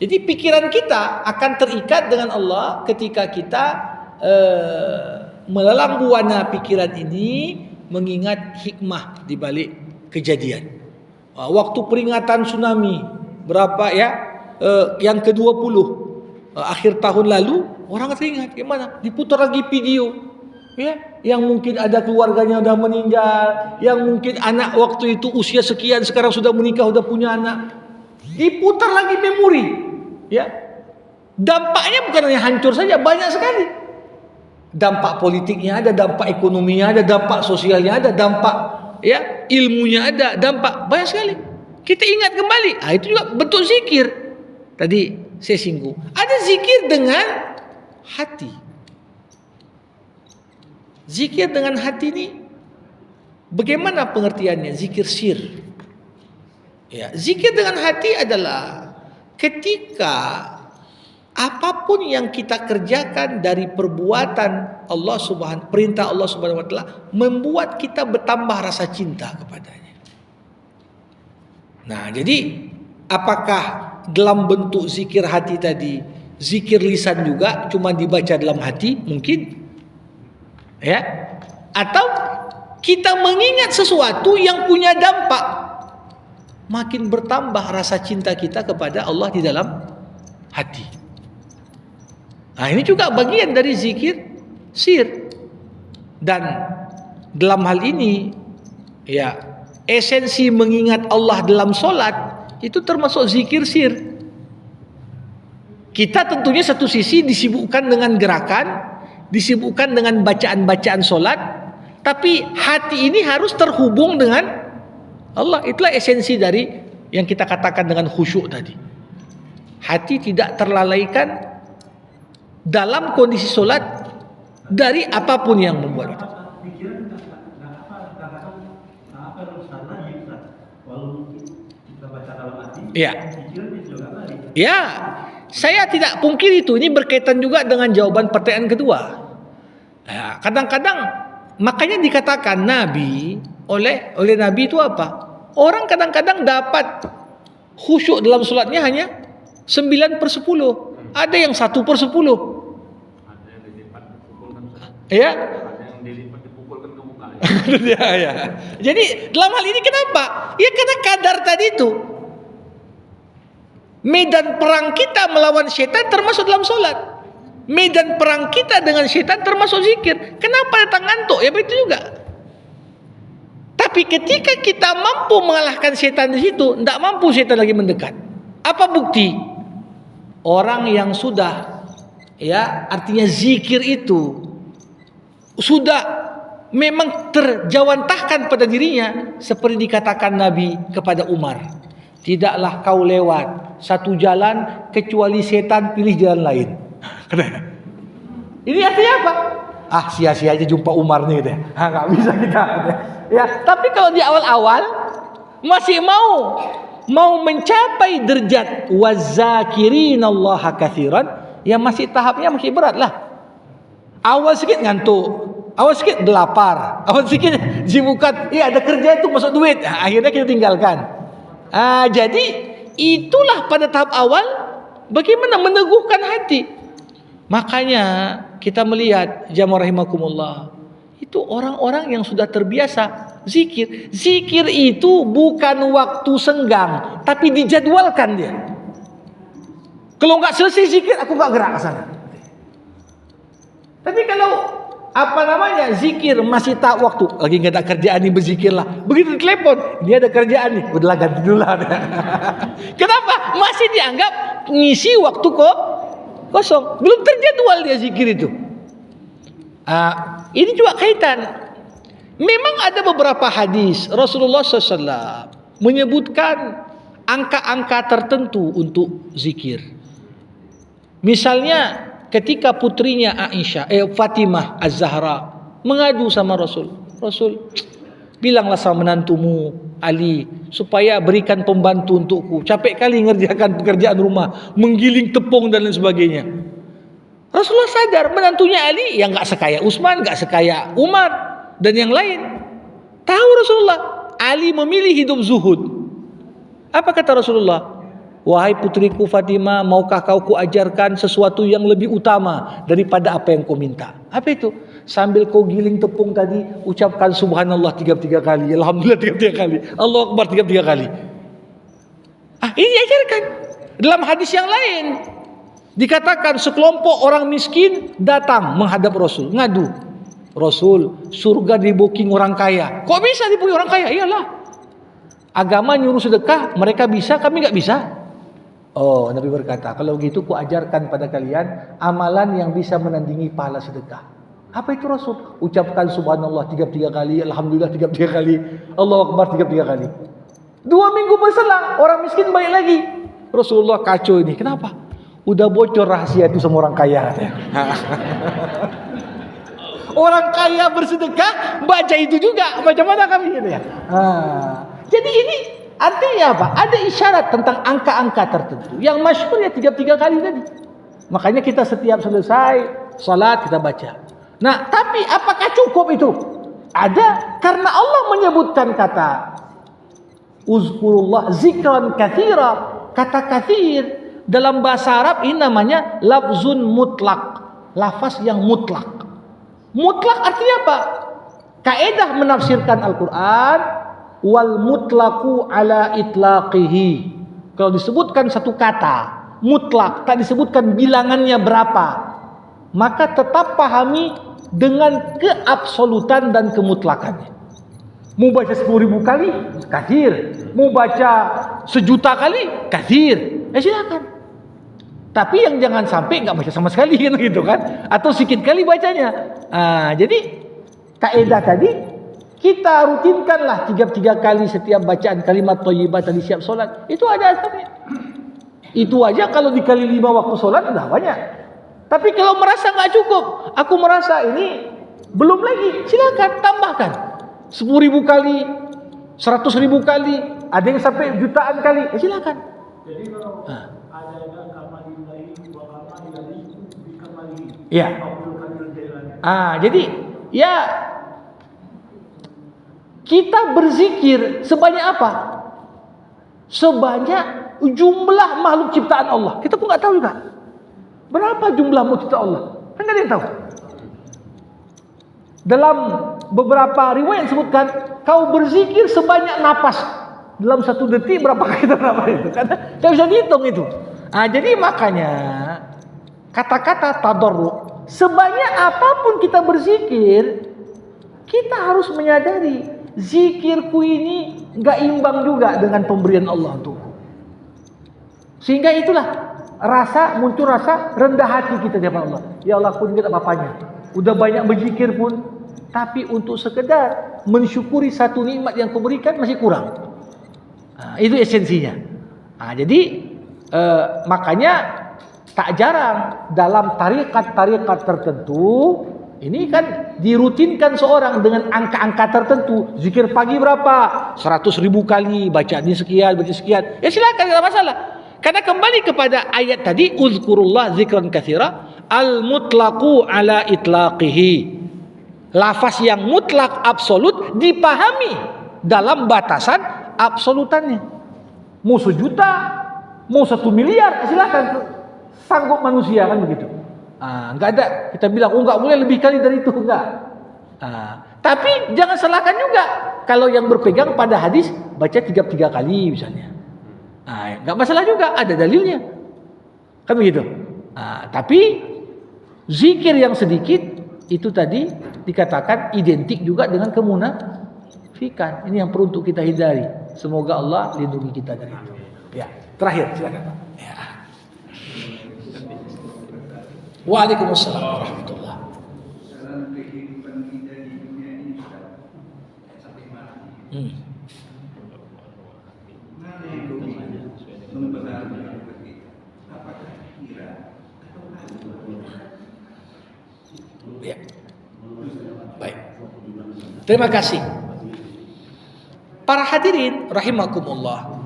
Jadi pikiran kita akan terikat dengan Allah ketika kita melelang buana pikiran ini mengingat hikmah di balik kejadian. Waktu peringatan tsunami berapa ya? Yang ke-20 akhir tahun lalu, orang teringat gimana? Diputar lagi video, ya, yang mungkin ada keluarganya udah meninggal, yang mungkin anak waktu itu usia sekian sekarang sudah menikah, udah punya anak, diputar lagi memori, ya. Dampaknya bukan hanya hancur saja, banyak sekali. Dampak politiknya ada, dampak ekonominya ada, dampak sosialnya ada, dampak ya ilmunya ada, dampak banyak sekali. Kita ingat kembali, itu juga bentuk zikir. Tadi saya singgung, ada zikir dengan hati. Zikir dengan hati ini bagaimana pengertiannya? Zikir sir. Ya, zikir dengan hati adalah ketika apapun yang kita kerjakan dari perbuatan Allah perintah Allah Subhanahu wa taala membuat kita bertambah rasa cinta kepadanya. Nah, jadi apakah dalam bentuk zikir hati tadi, zikir lisan juga cuma dibaca dalam hati mungkin, ya? Atau kita mengingat sesuatu yang punya dampak, makin bertambah rasa cinta kita kepada Allah di dalam hati. Nah, ini juga bagian dari zikir sir. Dan dalam hal ini, ya, esensi mengingat Allah dalam solat itu termasuk zikir sir. Kita tentunya satu sisi disibukkan dengan gerakan, disibukkan dengan bacaan-bacaan solat, tapi hati ini harus terhubung dengan Allah. Itulah esensi dari yang kita katakan dengan khusyuk tadi. Hati tidak terlalaikan dalam kondisi solat dari apapun yang membuat itu. Ya. pikiran juga lari. Ya, saya tidak pungkiri itu. Ini berkaitan juga dengan jawaban pertanyaan kedua. Ya, kadang-kadang makanya dikatakan Nabi oleh Nabi itu apa? Orang kadang-kadang dapat khusyuk dalam solatnya hanya 9/10. Ada yang 1/10. Ada yang dilipat dipukulkan, Ya. ada yang dilipat dipukulkan ke muka. Ya. Jadi dalam hal ini kenapa? Ya karena kadar tadi itu. Medan perang kita melawan setan termasuk dalam solat. Medan perang kita dengan setan termasuk zikir. Kenapa datang ngantuk? Ya begitu juga. Tapi ketika kita mampu mengalahkan setan di situ, tidak mampu setan lagi mendekat. Apa bukti? Orang yang sudah, ya, artinya zikir itu sudah memang terjawantahkan pada dirinya, seperti dikatakan Nabi kepada Umar, tidaklah kau lewat satu jalan kecuali setan pilih jalan lain. Ini artinya apa? Ah, sia-sia aja jumpa Umar nih, gitu ya. Nggak bisa kita. Ya, tapi kalau di awal-awal masih mau mencapai derajat wazakirinallaha katsiran, ya masih tahapnya masih berat lah. Awal sedikit ngantuk, awal sedikit lapar, awal sedikit sibukan, iya ada kerja itu masuk duit, akhirnya kita tinggalkan. Jadi itulah pada tahap awal bagaimana meneguhkan hati. Makanya kita melihat jamaah rahimakumullah, itu orang-orang yang sudah terbiasa zikir. Zikir itu bukan waktu senggang, tapi dijadwalkan dia. Kalau nggak selesai zikir, aku nggak gerak ke sana. Tapi kalau zikir masih tak waktu, lagi nggak ada kerjaan nih, berzikirlah. Begitu telepon, dia ada kerjaan nih, udahlah ganti dulu lah. Kenapa? Masih dianggap ngisi waktu kosong, belum terjadwal dia zikir itu. Ini juga kaitan. Memang ada beberapa hadis Rasulullah SAW menyebutkan angka-angka tertentu untuk zikir. Misalnya ketika putrinya Fatimah Az-Zahra mengadu sama Rasul, bilanglah sama menantumu Ali supaya berikan pembantu untukku, capek kali ngerjakan pekerjaan rumah, menggiling tepung dan lain sebagainya. Rasulullah sadar menantunya Ali yang nggak sekaya Utsman, nggak sekaya Umar dan yang lain. Tahu Rasulullah Ali memilih hidup zuhud. Apa kata Rasulullah? Wahai putriku Fatimah, maukah kau kuajarkan sesuatu yang lebih utama daripada apa yang kau minta? Apa itu? Sambil kau giling tepung tadi, ucapkan subhanallah 33 kali, alhamdulillah 33 kali, Allahu akbar 33 kali. Ini diajarkan. Dalam hadis yang lain dikatakan sekelompok orang miskin datang menghadap Rasul, ngadu. Rasul, surga di booking orang kaya. Kok bisa di booking orang kaya? Iyalah, agama nyuruh sedekah, mereka bisa, kami nggak bisa. Oh, Nabi berkata, kalau gitu ku ajarkan pada kalian amalan yang bisa menandingi pahala sedekah. Apa itu Rasul? Ucapkan subhanallah 33 kali, alhamdulillah 33 kali, Allahu akbar 33 kali. 2 minggu berselang, orang miskin balik lagi. Rasulullah kacau ini. Kenapa? Udah bocor rahasia itu sama orang kaya. Orang kaya bersedekah, baca itu juga. Macam mana kami gitu ya? Jadi ini artinya apa? Ada isyarat tentang angka-angka tertentu. Yang masyhur ya 33 kali tadi. Makanya kita setiap selesai salat kita baca. Nah, tapi apakah cukup itu? Ada, karena Allah menyebutkan kata uzkurullah zikran katsira. Kata katsir dalam bahasa Arab ini namanya lafzun mutlak. Lafaz yang mutlak. Mutlak artinya apa? Kaidah menafsirkan Al-Quran, wal mutlaku ala itlaqihi. Kalau disebutkan satu kata mutlak, tak disebutkan bilangannya berapa, maka tetap pahami dengan keabsolutan dan kemutlakannya. Mau baca 10.000 kali, kathir. Mau baca 1.000.000 kali, kathir. Silakan. Tapi yang jangan sampai nggak baca sama sekali kan gitu kan, atau sedikit kali bacanya. Jadi kaidah tadi kita rutinkanlah 3 kali setiap bacaan kalimat thayyibah tadi siap solat. Itu ada asapnya. Itu aja kalau dikali 5 waktu solat udah banyak. Tapi kalau merasa nggak cukup, aku merasa ini belum lagi, silakan tambahkan 10.000 kali, 100.000 kali, ada yang sampai jutaan kali, silakan. Jadi kalau Ah. ada kamalillahi wa kamalillahi bikamalihi. Iya. Abdul Qadir Jailani. Jadi ya kita berzikir sebanyak apa? Sebanyak jumlah makhluk ciptaan Allah. Kita pun nggak tahu juga. Berapa jumlah makhluk ciptaan Allah? Kan nggak ada yang tahu. Dalam beberapa riwayat disebutkan, kau berzikir sebanyak napas. Dalam 1 detik berapa kali kita napas itu? Karena nggak bisa dihitung itu. Jadi makanya kata-kata tadarru, sebanyak apapun kita berzikir, kita harus menyadari zikirku ini nggak imbang juga dengan pemberian Allah untukku. Sehingga itulah muncul rasa rendah hati kita di hadapan Allah. Ya Allah, aku ingat apa-apanya. Udah banyak berzikir pun, tapi untuk sekedar mensyukuri satu nikmat yang kau berikan masih kurang. Itu esensinya. Jadi makanya tak jarang dalam tarikat-tarikat tertentu ini kan dirutinkan seorang dengan angka-angka tertentu. Zikir pagi berapa? 100.000 kali, baca ini sekian, baca sekian. Ya silakan, tidak masalah. Karena kembali kepada ayat tadi, uzkurullah zikran katsira, al-mutlaqu ala itlaqihi. Lafaz yang mutlak absolut dipahami dalam batasan absolutannya. Mau 1.000.000, mau 1 miliar, silakan, sanggup manusia kan begitu. Enggak ada kita bilang enggak boleh lebih kali dari itu, enggak. Tapi jangan salahkan juga kalau yang berpegang pada hadis baca 3 kali misalnya. Enggak masalah juga, ada dalilnya. Kan begitu. Tapi zikir yang sedikit itu tadi dikatakan identik juga dengan kemunafikan. Ini yang perlu untuk kita hindari. Semoga Allah lindungi kita dari itu. Ya, terakhir silakan Pak. Ya. Waalaikumsalam warahmatullah. Dalam kehidupan kita di dunia ini sampai mati. Mana yang dominan mempengaruhi hidup kita? Apakah pikiran atau hati? Ya. Baik. Terima kasih. Para hadirin rahimakumullah.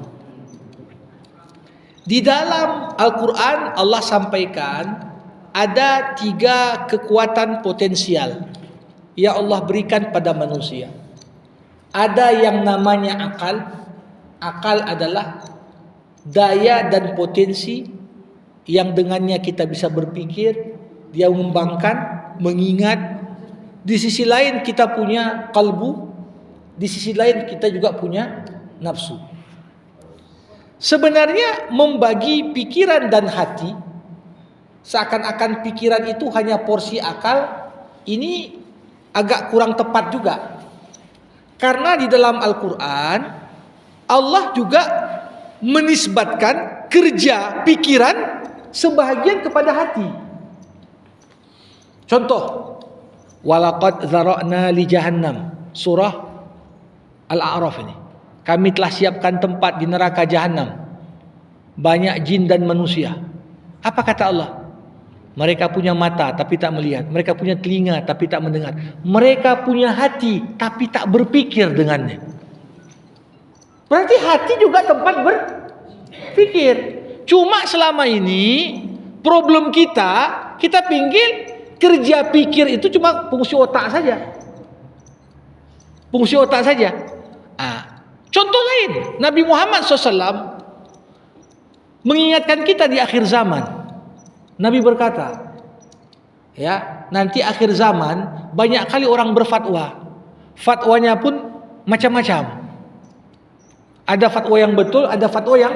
Di dalam Al-Quran Allah sampaikan ada 3 kekuatan potensial yang Allah berikan pada manusia. Ada yang namanya akal. Akal adalah daya dan potensi yang dengannya kita bisa berpikir, dia mengembangkan, mengingat. Di sisi lain kita punya kalbu, di sisi lain kita juga punya nafsu. Sebenarnya membagi pikiran dan hati, seakan-akan pikiran itu hanya porsi akal, ini agak kurang tepat juga. Karena di dalam Al-Quran Allah juga menisbatkan kerja pikiran sebahagian kepada hati. Contoh, walaqad zara'na li jahannam, surah Al-A'raf ini. Kami telah siapkan tempat di neraka jahanam, banyak jin dan manusia. Apa kata Allah? Mereka punya mata tapi tak melihat, mereka punya telinga tapi tak mendengar, mereka punya hati tapi tak berpikir dengannya. Berarti hati juga tempat berpikir. Cuma selama ini problem kita pinggir kerja pikir itu cuma fungsi otak saja. Fungsi otak saja. Contoh lain, Nabi Muhammad SAW mengingatkan kita di akhir zaman. Nabi berkata, ya, nanti akhir zaman banyak kali orang berfatwa. Fatwanya pun macam-macam. Ada fatwa yang betul, ada fatwa yang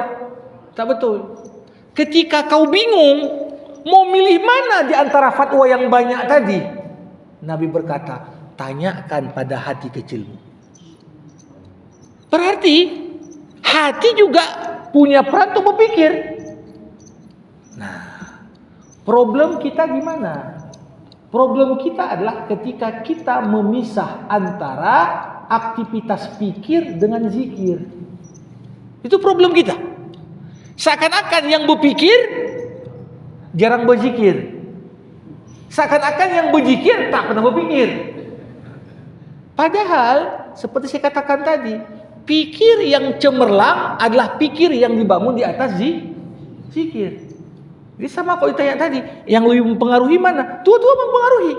tak betul. Ketika kau bingung mau milih mana di antara fatwa yang banyak tadi, Nabi berkata, tanyakan pada hati kecilmu. Berarti hati juga punya peran untuk berpikir. Nah, problem kita gimana? Problem kita adalah ketika kita memisah antara aktivitas pikir dengan zikir. Itu problem kita. Seakan-akan yang berpikir jarang berzikir. Seakan-akan yang berzikir tak pernah berpikir. Padahal seperti saya katakan tadi, Pikir yang cemerlang adalah pikir yang dibangun di atas zikir. Jadi sama kalau ditanya tadi, yang lebih mempengaruhi mana? Dua-dua mempengaruhi.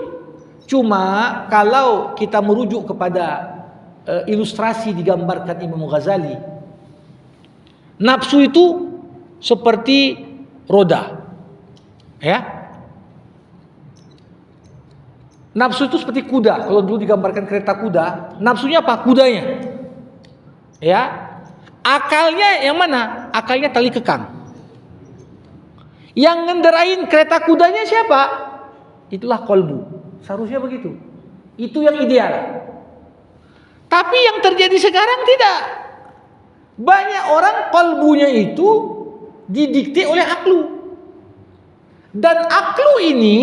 Cuma kalau kita merujuk kepada ilustrasi digambarkan Imam Ghazali, nafsu itu seperti roda, ya. Nafsu itu seperti kuda. Kalau dulu digambarkan kereta kuda, nafsunya apa? Kudanya. Ya. Akalnya yang mana? Akalnya tali kekang. Yang ngenderain kereta kudanya siapa? Itulah kolbu. Seharusnya begitu. Itu yang ideal. Tapi yang terjadi sekarang tidak. Banyak orang kolbunya itu didikte oleh aklu. Dan aklu ini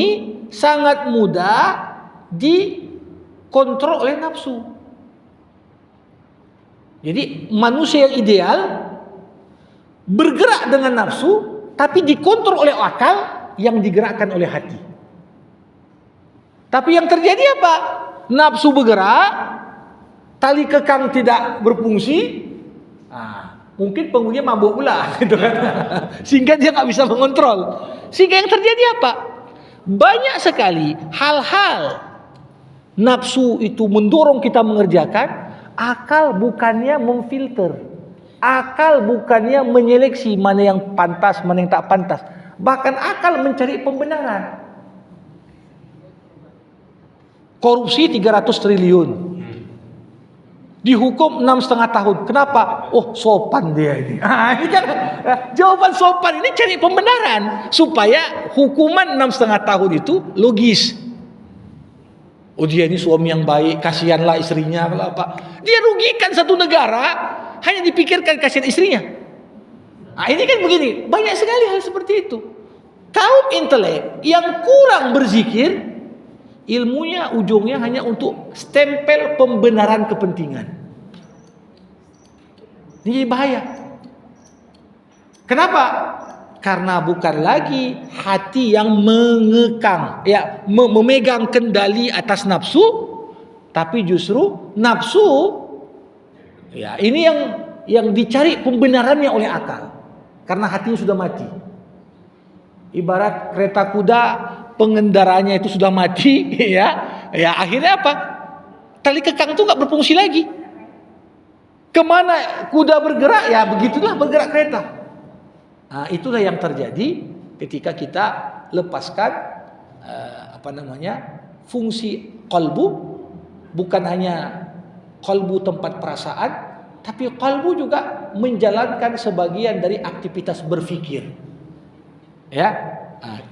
sangat mudah dikontrol oleh nafsu. Jadi manusia yang ideal bergerak dengan nafsu, tapi dikontrol oleh akal yang digerakkan oleh hati. Tapi yang terjadi apa? Nafsu bergerak, tali kekang tidak berfungsi. Mungkin penghuninya mabuk pula, gitu kan? Sehingga dia nggak bisa mengontrol. Sehingga yang terjadi apa? Banyak sekali hal-hal nafsu itu mendorong kita mengerjakan. Akal bukannya memfilter, akal bukannya menyeleksi mana yang pantas, mana yang tak pantas. Bahkan akal mencari pembenaran. Korupsi 300 triliun, dihukum 6,5 tahun. Kenapa? Oh, sopan dia ini. Ini kan jawaban sopan ini cari pembenaran supaya hukuman 6,5 tahun itu logis. Oh, dia ini suami yang baik, kasihanlah istrinya, kalau apa. Dia rugikan satu negara hanya dipikirkan kasihan istrinya. Ini kan begini, banyak sekali hal seperti itu. Kaum intelek yang kurang berzikir, ilmunya ujungnya hanya untuk stempel pembenaran kepentingan. Ini bahaya. Kenapa? Karena bukan lagi hati yang mengekang, ya, memegang kendali atas nafsu, tapi justru nafsu, ya, ini yang dicari pembenarannya oleh akal, karena hatinya sudah mati. Ibarat kereta kuda, pengendaranya itu sudah mati, ya akhirnya apa? Tali kekang itu nggak berfungsi lagi. Kemana kuda bergerak, ya begitulah bergerak kereta. Itulah yang terjadi ketika kita lepaskan fungsi qalbu, bukan hanya qalbu tempat perasaan, tapi qalbu juga menjalankan sebagian dari aktivitas berpikir. Ya,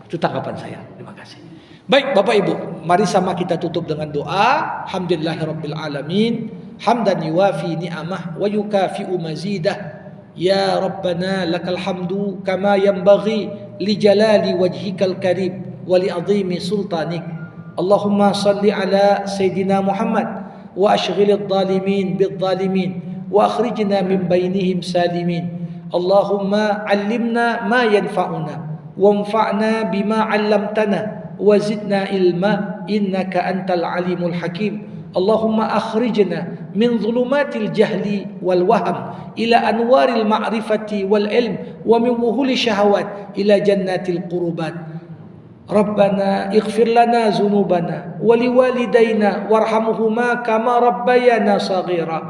itu tanggapan saya. Terima kasih. Baik Bapak Ibu, mari sama kita tutup dengan doa. Alhamdulillahirabbil alamin, hamdan yuwafi ni'amah wa yukafi'u mazidah. Ya Rabbana lakal hamdu kama yanbaghi li jalali wajhikal karim wa li azimi sultanik. Allahumma salli ala Sayyidina Muhammad wa ashghilid zalimin bidh zalimin wa akhrijna min bainihim salimin. Allahumma allimna ma yanfa'una wanfa'na bima 'allamtana wa zidna ilma innaka antal alimul hakim. Allahumma akhrijna min dhulumatil jahli wal waham ila anwaril ma'rifati wal ilm wa min wuhuli syahawat ila jannatil qurubat. Rabbana ighfir lana dhunubana wa liwalidayna warhamhuma kama rabbayana saghira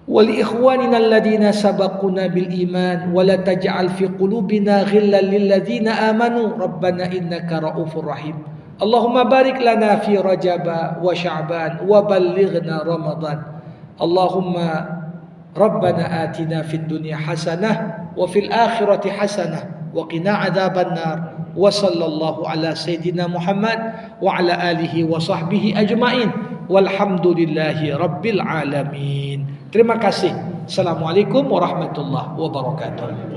wa li ikhwanina alladhina sabaquna bil iman wa la taj'al fi qulubina ghillan lil ladzina amanu rabbana innaka raufur rahim. Allahumma barik lana fi Rajab wa Sya'ban wa ballighna Ramadan. Allahumma Rabbana atina fid dunya hasanah wa fil akhirati hasanah wa qina adzaban nar. Wa sallallahu ala Sayyidina Muhammad wa ala alihi wa sahbihi ajmain. Walhamdulillahi rabbil alamin. Terima kasih. Assalamualaikum warahmatullahi wabarakatuh.